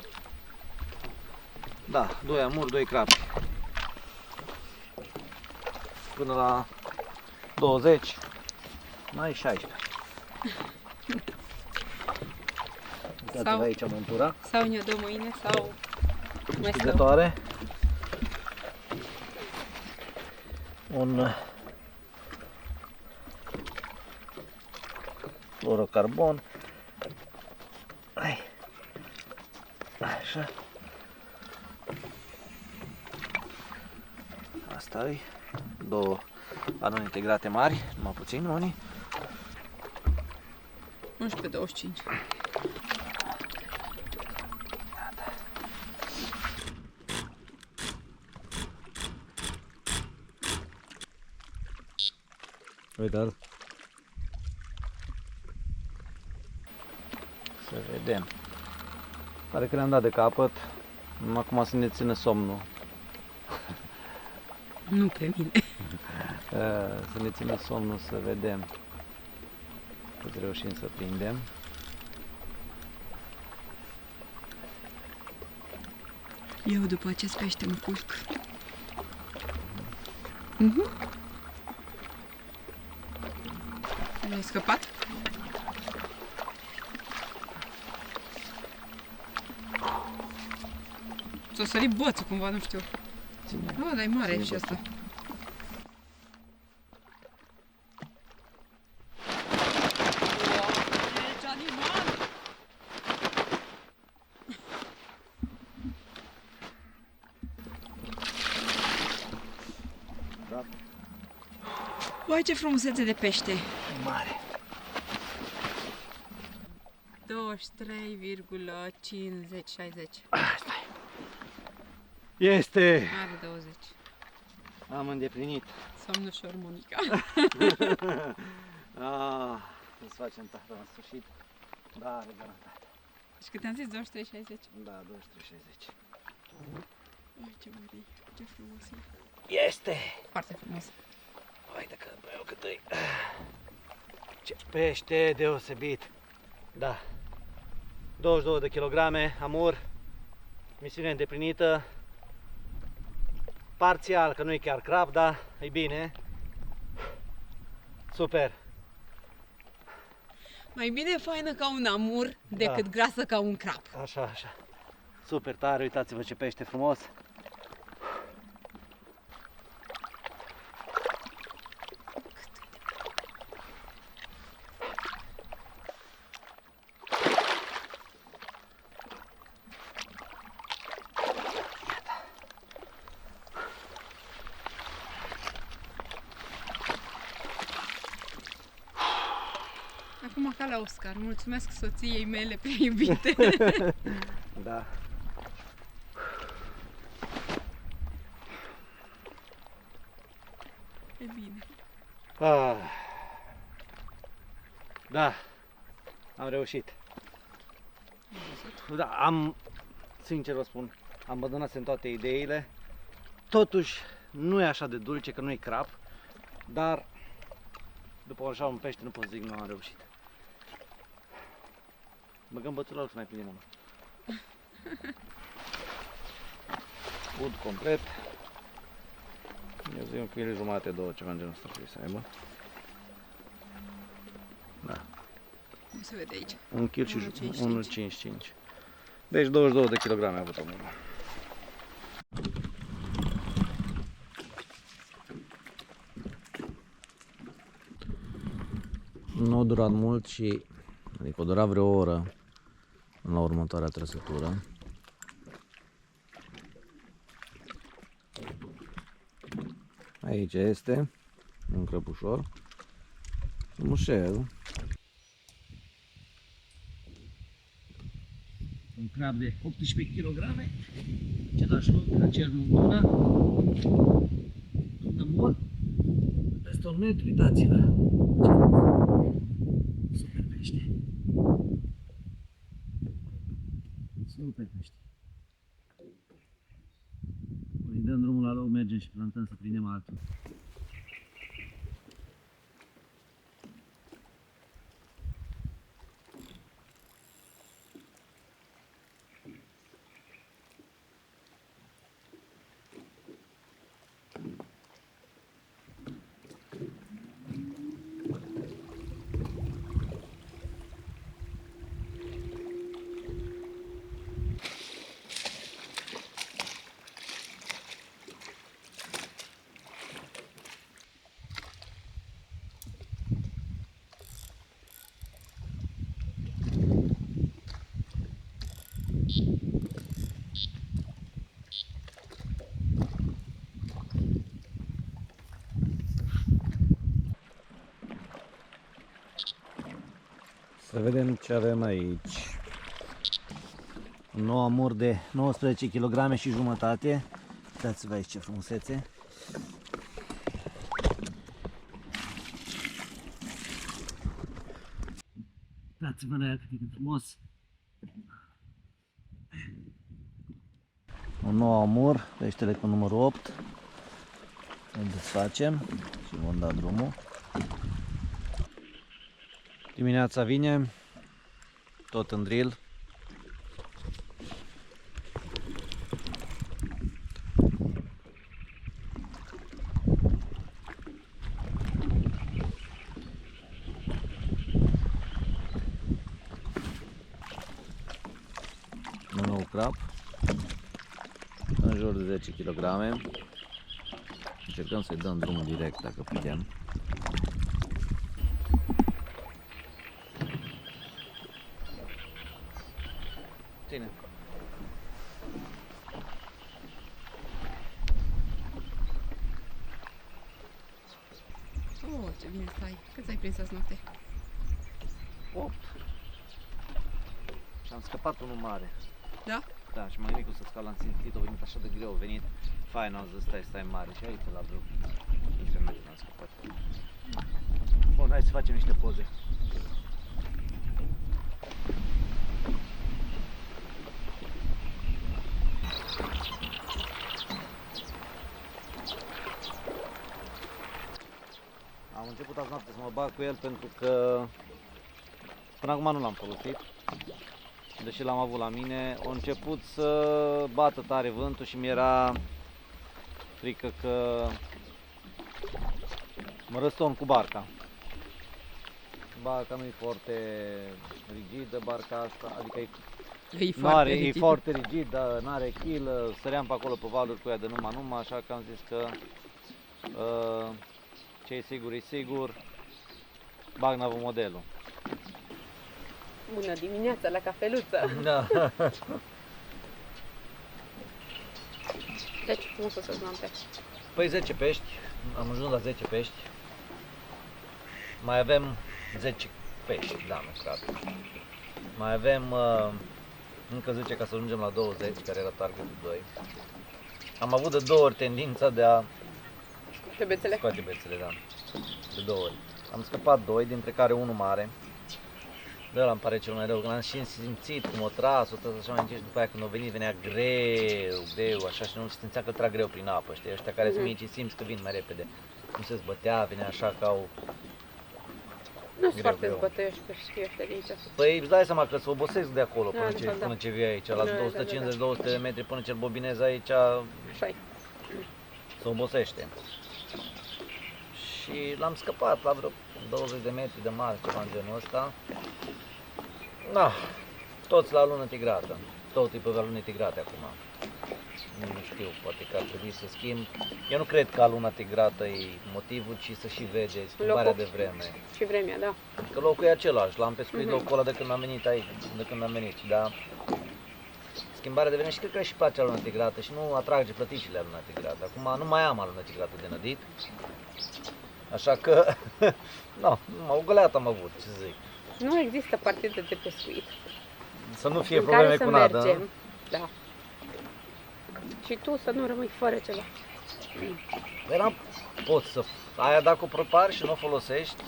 Da, 2 amuri, 2 crapi. Până la 20, mai 16. Uitați-vă aici montura. Sau ne-o dă mâine, sau mai stau. Câștigătoare. Un fluorocarbon. Așa. Asta e. 2 anuni integrate mari, numai puțin unii. 11-25. Uite-l. Să vedem. Pare că le-am dat de capăt. Acum să ne țină somnul. Nu pe mine. Să ne țină somnul, să vedem cât reușim să prindem. Eu după acest pește mă culc. L-ai scăpat? Ți-o sărit bățul cumva, nu știu. Ține. Oh, dar e mare Ține și asta. Deci animal! Da. Uai, ce frumusețe de pește! Mare. 23,50-60. Este! Are 20. Am îndeplinit. Somnușor, Monica. Să-ți facem tata în sfârșit. Da, are garantat. Deci cât am zis, 23,60. Da, 23,60. Uai, ce mării, ce frumos e. Este! Foarte frumos. Uite că eu cât e. Ce pește deosebit. Da. 22 de kilograme, amur. Misiune îndeplinită. Parțial, că nu e chiar crab, dar e bine. Super. Mai bine faină ca un amur decât grasă ca un crab. Așa, așa. Super tare, uitați-vă ce pește frumos. Acum ca la Oscar, mulțumesc soției mele prea iubite. Da. E bine. Da. Am reușit. Da, am, sincer vă spun, am abandonat în toate ideile. Totuși, nu e așa de dulce, că nu e crab, dar după așa un pește nu pot să zic nu am reușit. Băgăm bățul ăla să mai prindem unul. Ud complet. Eu zic 1,5 kg, 2, ceva în genul ăsta trebuie să aibă. Da. Nu se vede aici. 1 kg și 1,55. 1,55. Deci 22 de kilograme a avut omul. Nu a durat mult și, adică a durat vreo oră la următoarea trăsătură. Aici este un crăpușor, un mușel, un crab de 18 kg, același loc ca cel Montuna, un amur, peste 1 metru, uitați-vă, super pește, super pește. Îi dăm drumul la loc, mergem și plantăm să prindem altul. Să vedem ce avem aici. Un nou amur de 19 kg și jumătate. Uitați-vă aici ce frumusețe. Uitați-vă la ea cât e de frumos. Un nou amur, peștele cu numărul 8. Îl desfacem și vom da drumul. Dimineața vine, tot în drill. Un nou crap, în jur de 10 kg. Încercăm să-i dăm drumul direct dacă putem. Ține. Oh, ce bine stai. Cât ai prins azi noapte? 8. Și am scăpat unul mare. Da? Da, și mai micul să scap, l-am simțit, a venit așa de greu, a venit fain, am zis stai mare și aici la vreo 15 metri l-am scăpat. Bun, hai să facem niște poze. Am început azi noapte să mă bag cu el pentru că până acum nu l-am folosit. Deși l-am avut la mine, a început să bată tare vântul și mi-era frică că mă răstorn cu barca. Barca nu e foarte rigidă, barca asta, adică e foarte rigid, dar n-are chilă, săream pe acolo pe valuri cu ea de numai, așa că am zis că ce e sigur, e sigur, bag navă modelul. Bună dimineața la cafeluță! Da. Deci, cum o să se noapte? Păi 10 pești, am ajuns la 10 pești. Mai avem 10 pești, da, măcar. Mai avem încă 10 ca să ajungem la 20, care era targetul 2. Am avut de 2 ori tendința de a Pe bețele? scoate bețele, da. De 2 ori. Am scăpat 2, dintre care unul mare. De ăla îmi pare cel mai rău, când am și simțit cum o tras, așa mai încet și după aia când o venea greu, așa și nu simțeam că trag greu prin apă, știi, ăștia care sunt mici simți că vin mai repede. Cum se zbătea, venea așa ca o... Nu sunt foarte greu. zbătăioși peștii ăștia de aici. Păi îți dai seama că se obosesc de acolo Da, până, de ce, fapt, da. până ce vii aici, la Da, 250-200 de metri până ce-l bobinezi aici, Așa-i. se obosește. Și l-am scăpat la vreo 20 de metri de mare, ceva în genul ăsta. Da, toți la lună tigrată, tot tipul la lună tigrate acum. Nu știu, poate că ar trebui să schimb. Eu nu cred că luna tigrată e motivul, ci să și vede schimbarea de vreme. Și vremea, da. Că locul e același, l-am pescuit locul ăla de când am venit aici, de când am venit, da? Schimbarea de vreme și cred că și place luna tigrată și nu atrage plăticile luna tigrată. Acum nu mai am luna tigrată de nădit. Așa că, nu, o găleată am avut, ce zic. Nu există partide de pescuit. Să nu fie în probleme care să cu nada. mergem. Da. Și tu să nu rămâi fără ceva. Păi poți să aia dacă o prepari și nu o folosești,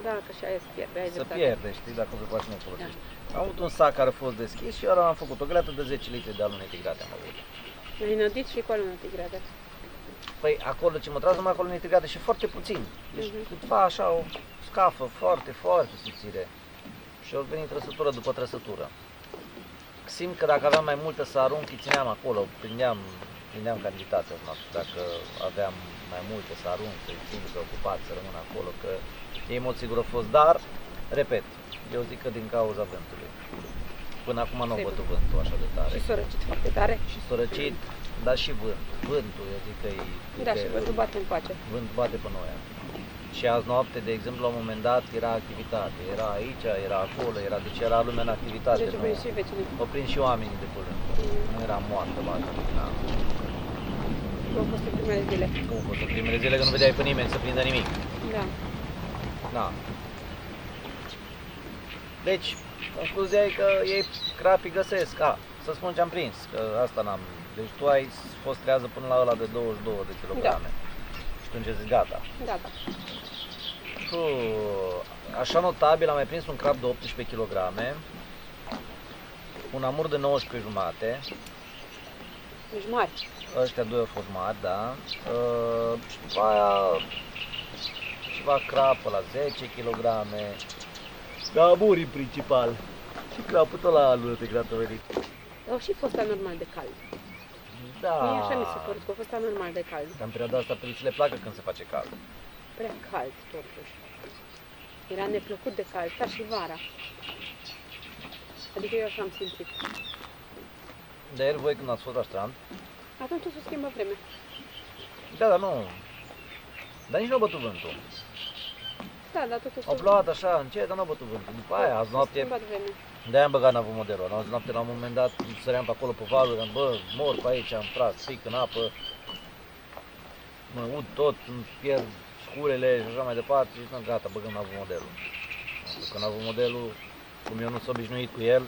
Da, că și aia se pierde. Ai să dreptate. pierde, știi, dacă o prepari și nu o folosești. Am avut un sac care a fost deschis și eu am făcut o găleată de 10 litri de alune tigrate am avut. Ai nădit și cu alună tigrată. Păi acolo ce mă tras numai acolo nitrigate și foarte puțin. Deci câtva așa o scafă foarte, foarte subțire. Și au venit trăsătură după trăsătură. Simt că dacă aveam mai multă să arunc, îi țineam acolo, prindeam cantitatea noastră. Dacă aveam mai multe să arunc, să-i țin preocupat, să rămân acolo, că ei în mod sigur au fost. Dar, repet, eu zic că din cauza vântului. Până acum nu au bătut vântul așa de tare. Și s-a răcit foarte tare. Și s-a răcit, dar și vântul, eu zic că e... Da, și vântul bate în pace. Vânt bate pe noi. Și azi noapte, de exemplu, la un moment dat era activitate. Era aici, era acolo, deci era lumea în activitate. Deci au și vecinii. O prind și oamenii de pe rând. Nu era moartă, bată. Da. Cum au fost în primele zile. Cum a fost în primele zile, că nu vedeai pe nimeni să prindă nimic. Da. Da. Deci, concluzia e că ei crapii găsesc. Să spun ce am prins, că asta n-am. Deci tu ai fost trează până la ăla de 22 de kilograme. Și atunci zici gata. Da, da. Așa notabil am mai prins un crab de 18 kg, un amur de 19 jumate, Deci mari. ăștia doi au fost mari, da, și după aia ceva crapă la 10 kg, da, amuri în principal, și crapul tot la alul de gratorii. Au și fost anormal de cald. Da, Mie așa mi s-a părut că a fost anormal de cald. dar în perioada asta peluții le placă când se face cald. Prea cald, totuși. Era neplăcut de cald, ca și vara. Adică eu așa am simțit. De ieri voi când ați fost la strand, Atunci o să schimbă vremea. da, dar nu, dar nici nu a bătut vântul. Da, dar tot o să... Au plouat așa încet, dar nu a bătut vântul. După aia, azi s-a noapte, schimbat vremea. de-aia am băgat navul-modelul. Azi noapte, la un moment dat, săream pe acolo pe valuri, am bă, mor pe aici, am tras, pic în apă, mă ud tot, îmi pierd scurele și așa mai departe și zic, gata, băgăm navul-modelul. Pentru că navul-modelul, cum eu nu sunt obișnuit cu el,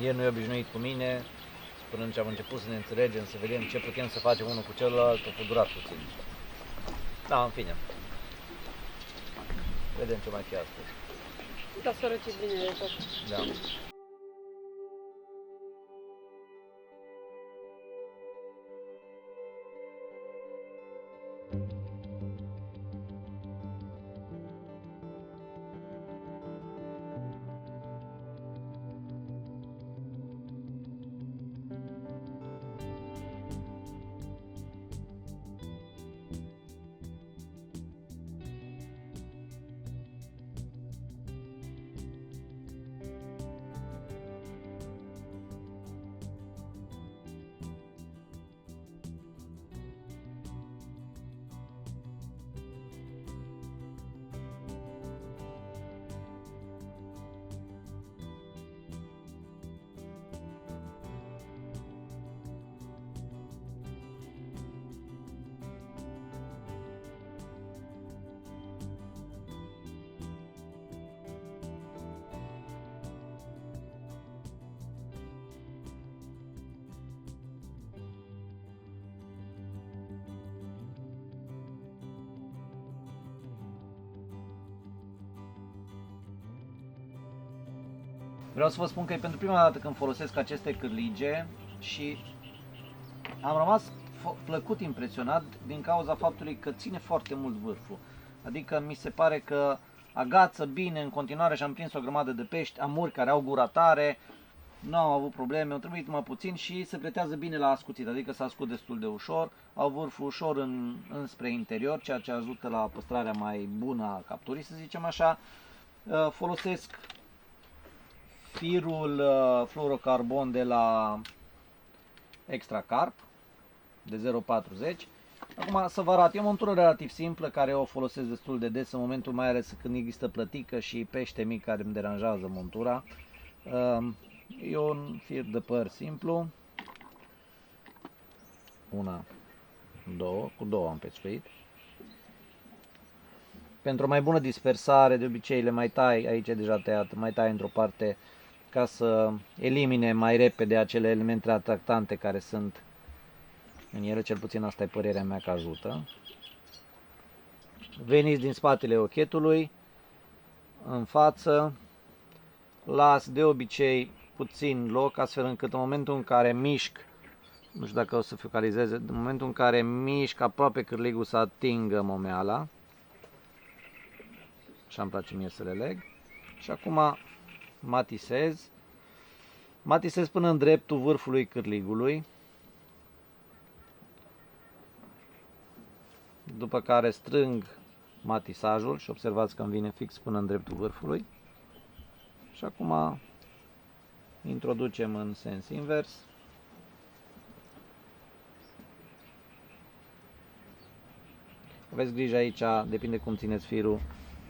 el nu e obișnuit cu mine, până ce am început să ne înțelegem, să vedem ce putem să facem unul cu celălalt, a durat puțin. Da, în fine. Vedem ce mai fi astăzi. Da, s-a răcit bine de tot. Da. Vreau să vă spun că e pentru prima dată când folosesc aceste cârlige și am rămas plăcut impresionat din cauza faptului că ține foarte mult vârful. Adică mi se pare că agață bine în continuare și am prins o grămadă de pești, amuri care au gura tare, nu am avut probleme, au trebuit mai puțin și se pretează bine la ascuțit, adică se ascut destul de ușor, au vârful ușor înspre interior, ceea ce ajută la păstrarea mai bună a capturii, să zicem așa. Folosesc firul fluorocarbon de la Extra Carp de 0,40. Acum să vă arăt, e o montură relativ simplă care o folosesc destul de des în momentul mai ales când există plătică și pește mic care îmi deranjează montura. E un fir de păr simplu. Una, două, cu două am pescuit. Pentru o mai bună dispersare, de obicei le mai tai, aici e deja tăiat, mai tai într-o parte ca să elimine mai repede acele elemente atractante care sunt în ele, cel puțin asta e părerea mea că ajută. Veniți din spatele ochetului, în față, las de obicei puțin loc, astfel încât în momentul în care mișc, nu știu dacă o să focalizeze, în momentul în care mișc aproape cârligul să atingă momeala. Așa îmi place mie să le leg. Și acum matisez până în dreptul vârfului cârligului. După care strâng matisajul și observați că îmi vine fix până în dreptul vârfului. Și acum introducem în sens invers. Aveți grijă aici, depinde cum țineți firul,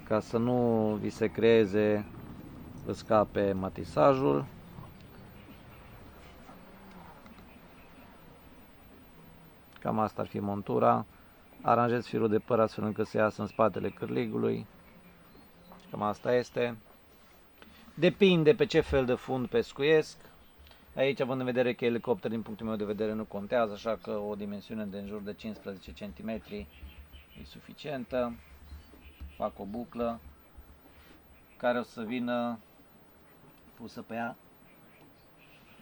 ca să nu vi se creeze, vă scape matisajul. Cam asta ar fi montura. Aranjez firul de păr astfel încât să iasă în spatele cârligului. Cam asta este. Depinde pe ce fel de fund pescuiesc. Aici, având în vedere că elicopter din punctul meu de vedere nu contează, așa că o dimensiune de în jur de 15 cm e suficientă. Fac o buclă care o să vină pusă pe ea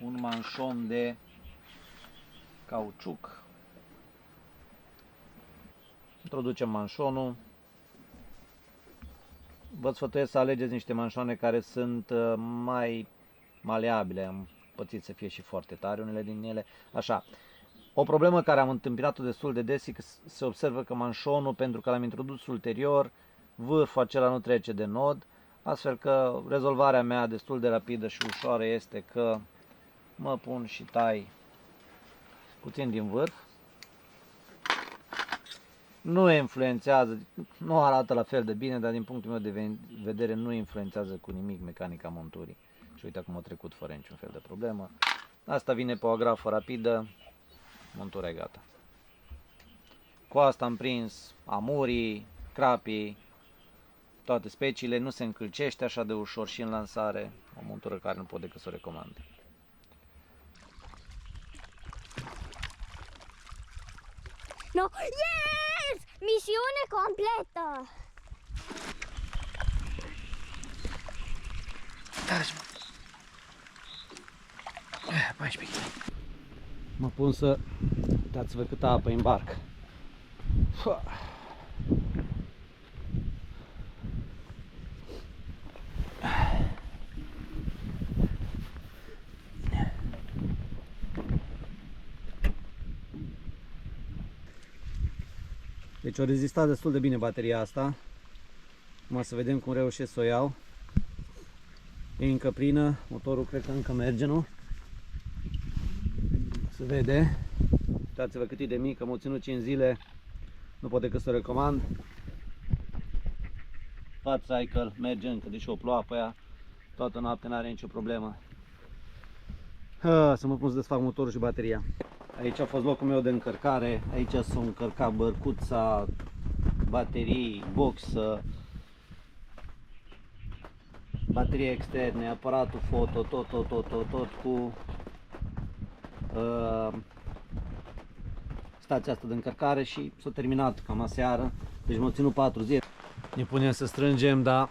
un manșon de cauciuc. Introducem manșonul. Vă sfătuiesc să alegeți niște manșoane care sunt mai maleabile. Am pățit să fie și foarte tare unele din ele. Așa. O problemă care am întâmpinat-o destul de des e că se observă că manșonul, pentru că l-am introdus ulterior, vârful acela nu trece de nod, astfel că rezolvarea mea destul de rapidă și ușoară este că mă pun și tai puțin din vârf. Nu influențează, nu arată la fel de bine, dar din punctul meu de vedere nu influențează cu nimic mecanica monturii. Și uite acum a trecut fără niciun fel de problemă. Asta vine pe o agrafă rapidă, montura e gata. Cu asta am prins amurii, crapii, toate speciile, nu se încălcește așa de ușor și în lansare, o montură care nu pot decât să o recomand. No. Yes! Misiune completă! Mă pun să... Uitați-vă câtă apă în barcă. Deci o rezistat destul de bine bateria asta. Acum să vedem cum reușesc să o iau. E încă plină, motorul cred că încă merge, nu? Se vede. Uitați-vă cât e de mică, m-a ținut 5 zile. Nu pot decât să o recomand. Fat Cycle merge încă, deși o ploua pe ea. Toată noaptea n-are nicio problemă. Să mă pun să desfac motorul și bateria. Aici a fost locul meu de încărcare. Aici s-a încărcat bărcuța, baterii, boxă, baterii externe, aparatul foto, tot cu stația asta de încărcare și s-a terminat cam aseară. Deci m-a ținut 4 zile. Ne punem să strângem, dar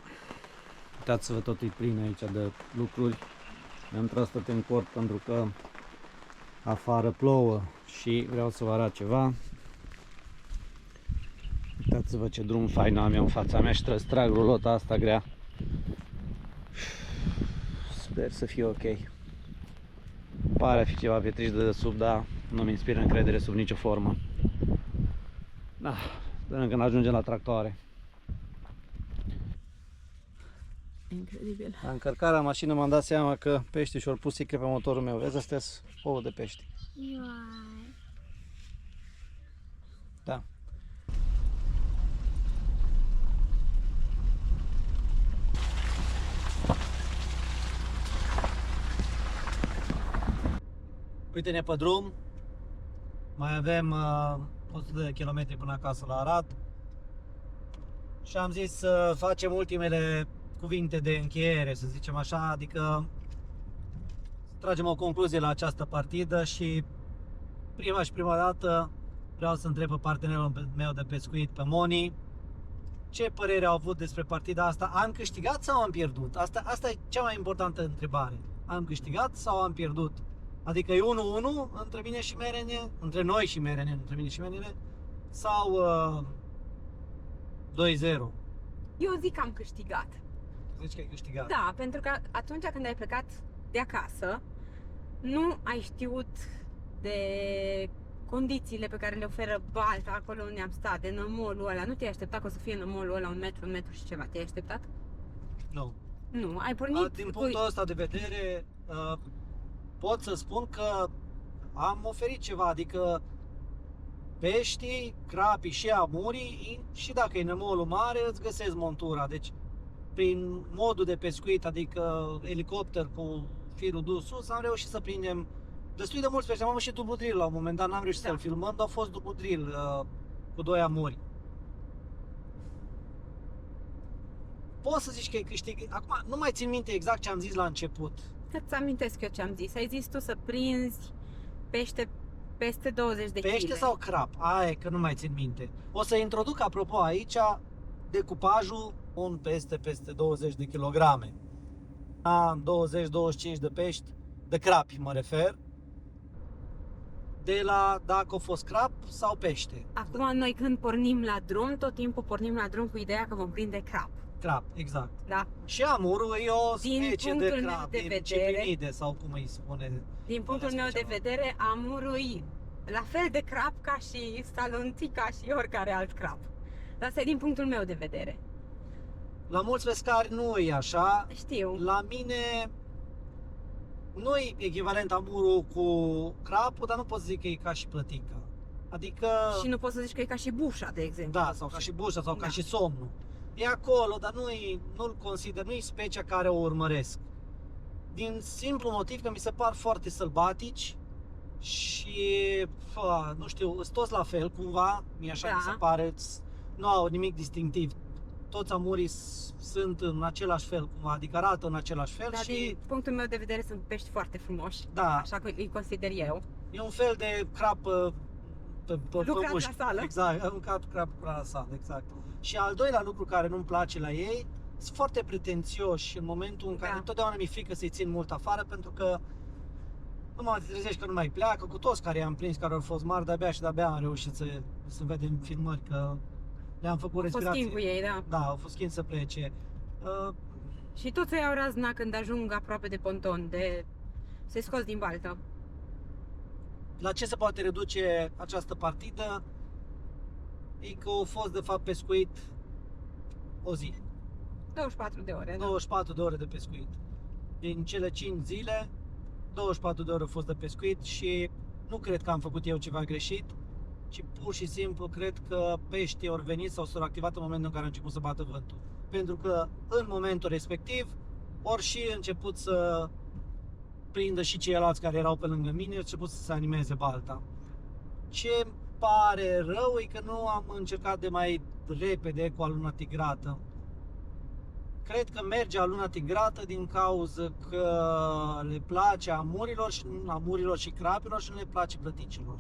uitați-vă, tot e plin aici de lucruri. Mi-am tras tot în cort pentru că afară plouă și vreau să vă arăt ceva. Uitați-vă ce drum fain am eu în fața mea și trebuie să trag rulota asta grea. Sper să fie ok. Pare a fi ceva pietriș de sub, dar nu mi inspiră încredere sub nicio formă. Da, sperăm că ne ajungem la tractoare. Incredibil. La încărcarea mașinii m-am dat seama că peștii și-au pus sicre pe motorul meu. Vezi, astea sunt ouă de pești. Ioai. Da. Uite-ne pe drum. Mai avem 100 de kilometri până acasă la Arad. Și am zis să facem ultimele cuvinte de încheiere, să zicem așa, adică să tragem o concluzie la această partidă și prima dată vreau să întreb pe partenerul meu de pescuit, pe Moni, ce părere au avut despre partida asta. Am câștigat sau am pierdut? Asta e cea mai importantă întrebare. Am câștigat sau am pierdut? Adică e 1-1 între mine și Merene, între noi și Merene, între mine și Merene, sau 2-0? Eu zic că am câștigat. Zici că ai câștigat. Da, pentru că atunci când ai plecat de acasă, nu ai știut de condițiile pe care le oferă Balta acolo unde am stat, de nămolul ăla. Nu te-ai așteptat că o să fie nămolul ăla 1 metru și ceva. Te-ai așteptat? Nu. Nu, ai pornit... Din punctul ăsta de vedere, pot să spun că am oferit ceva, adică peștii, crapii și amurii, și dacă e nămolul mare, îți găsesc montura. Deci, prin modul de pescuit, adică elicopter cu firul dus sus, am reușit să prindem destul de mulți pești. Am avut și dublu drill la un moment dat, n-am reușit să-l filmăm, dar a fost dublu drill cu 2 amuri. Poți să zici că e câștig. Acum, nu mai țin minte exact ce am zis la început. Îți amintesc eu ce am zis. Ai zis tu să prinzi pește peste 20 de kg. Pește sau crap? Aia e că nu mai țin minte. O să introduc, apropo, aici decupajul un peste 20 de kilograme. 20-25 de pești, de crapi mă refer, de la dacă a fost crap sau pește. Acum noi când pornim la drum, tot timpul pornim la drum cu ideea că vom prinde crap. Crap, exact. Da? Și amurul e o Din specie punctul de meu crap, de din vedere- ciprinide sau cum îi spune. Din punctul meu de vedere, amurul e la fel de crap ca și salonțica și oricare alt crap. Dar asta e din punctul meu de vedere. La mulți pescari nu e așa. Știu. La mine nu e echivalent amurul cu crapul, dar nu pot să zic că e ca și plătinca. Adică, Și nu poți să zici că e ca și bușa, de exemplu. da, sau ca și bușa, sau ca Da. și somnul. E acolo, dar nu-l consider, nu e specia care o urmăresc. Din simplu motiv că mi se par foarte sălbatici și, nu știu, sunt toți la fel cumva, mie așa Da. mi se pare, nu au nimic distinctiv. Toți amurii sunt în același fel cumva, adică arată în același fel Dar și, din punctul meu de vedere sunt pești foarte frumoși. da, Așa că îi consider eu. e un fel de crap pe Lucrat mușchi. la sală. Exact, un crap la sală, exact. Și al doilea lucru care nu-mi place la ei, sunt foarte pretențioși în momentul în care Da. întotdeauna mi-e frică să-i țin mult afară, pentru că nu mă trezești că nu mai pleacă, cu toți care i-am prins, care au fost mari, de-abia și de-abia am reușit să vedem filmări că le-am făcut A fost respirație. schimb cu ei, da. Da, au fost schimb să plece. Și toți îi au razna când ajung aproape de ponton, de se scos din baltă. La ce se poate reduce această partidă? E că a fost de fapt pescuit o zi. 24 de ore, da. 24 de ore de pescuit. Din cele 5 zile, 24 de ore au fost de pescuit și nu cred că am făcut eu ceva greșit, ci pur și simplu cred că peștii au venit sau s-au activat în momentul în care a început să bată vântul. Pentru că în momentul respectiv ori și început să prindă și ceilalți care erau pe lângă mine, au început să se animeze balta. Ce îmi pare rău e că nu am încercat de mai repede cu aluna tigrată. Cred că merge aluna tigrată din cauza că le place amurilor și crapilor și nu le place plăticilor.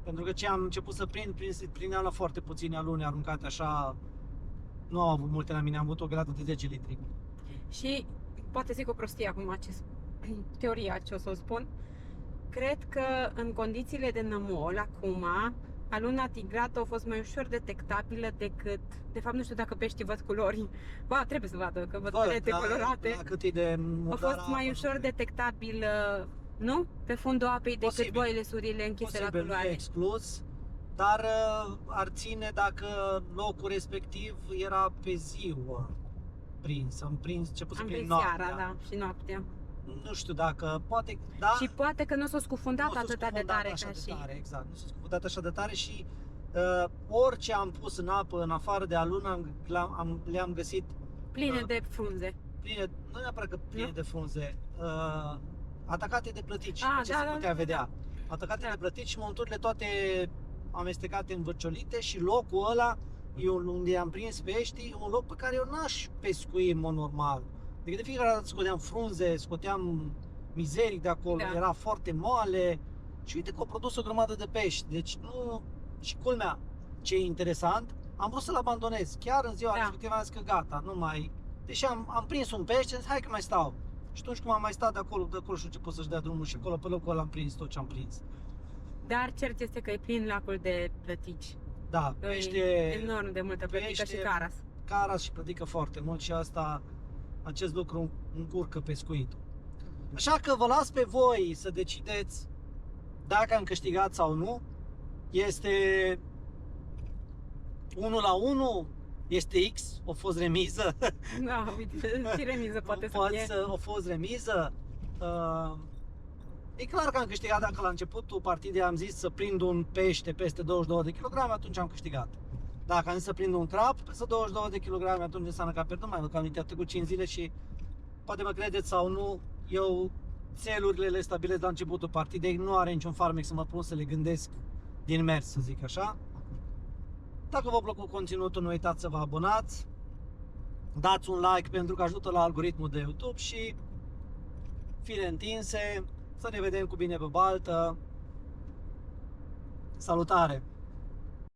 Pentru că ce am început să prindeam la foarte puține alune aruncate așa, nu au avut multe la mine, am avut o grată de 10 litri. Și poate zic o prostie acum, teoria ce o să o spun. Cred că în condițiile de nămol acum, aluna tigrată a fost mai ușor detectabilă decât, de fapt nu știu dacă peștii văd culori, ba trebuie să vadă că văd perete colorate. Da, cât e de A murdar fost mai apa, ușor detectabil, nu? Pe fundul apei decât Posibil. boile surile închise la posibil, nu e culoare. exclus, dar ar ține dacă locul respectiv era pe ziua prins. Am prins, început să Am prind prins noaptea. seara, da, și noaptea. Nu știu dacă, poate, da. Și poate că nu s-a scufundat Nu s-a atât de scufundat tare așa ca de și... tare, exact. Nu s-a scufundat așa de tare și orice am pus în apă, în afară de alună, le-am găsit Pline de frunze. pline, nu neapărat că pline Nu? de frunze, atacate de plătici, Ah, ce da, se da, putea da, vedea. Atacate Da. de plătici și monturile toate amestecate în vârciolite și locul ăla unde am prins pești, e un loc pe care eu n-aș pescui în mod normal. Adică de fiecare dată scoteam frunze, scoteam mizerii de acolo, Da. era foarte moale și uite că au produs o grămadă de pești. Deci nu... Și culmea, ce e interesant, am vrut să-l abandonez. Chiar în ziua Da. respectivă am zis că gata, nu mai... Deși am prins un pește, zis, hai că mai stau. Și atunci cum am mai stat de acolo și a început să-și dea drumul și acolo pe locul ăla am prins tot ce am prins. Dar cert este că e plin lacul de plătici. Da, E pește, enorm de multă plătică și caras. caras și plătică foarte mult și acest lucru încurcă pescuitul. Așa că vă las pe voi să decideți dacă am câștigat sau nu. Este 1-1, este X, a fost remiză. Da, uite, și remiză poate să fie. A fost remiză. E clar că am câștigat dacă la începutul partidei am zis să prind un pește peste 22 de kg, atunci am câștigat. Dacă am zis să prind un crap peste 22 de kg, atunci înseamnă că am pierdut. Mai mult că am intrat cu 5 zile și poate mă credeți sau nu, eu țelurile le stabilesc la începutul partidei, nu are niciun farmec să mă pun să le gândesc din mers, să zic așa. Dacă v-a plăcut conținutul, nu uitați să vă abonați, dați un like pentru că ajută la algoritmul de YouTube și fire întinse, să ne vedem cu bine pe baltă. Salutare!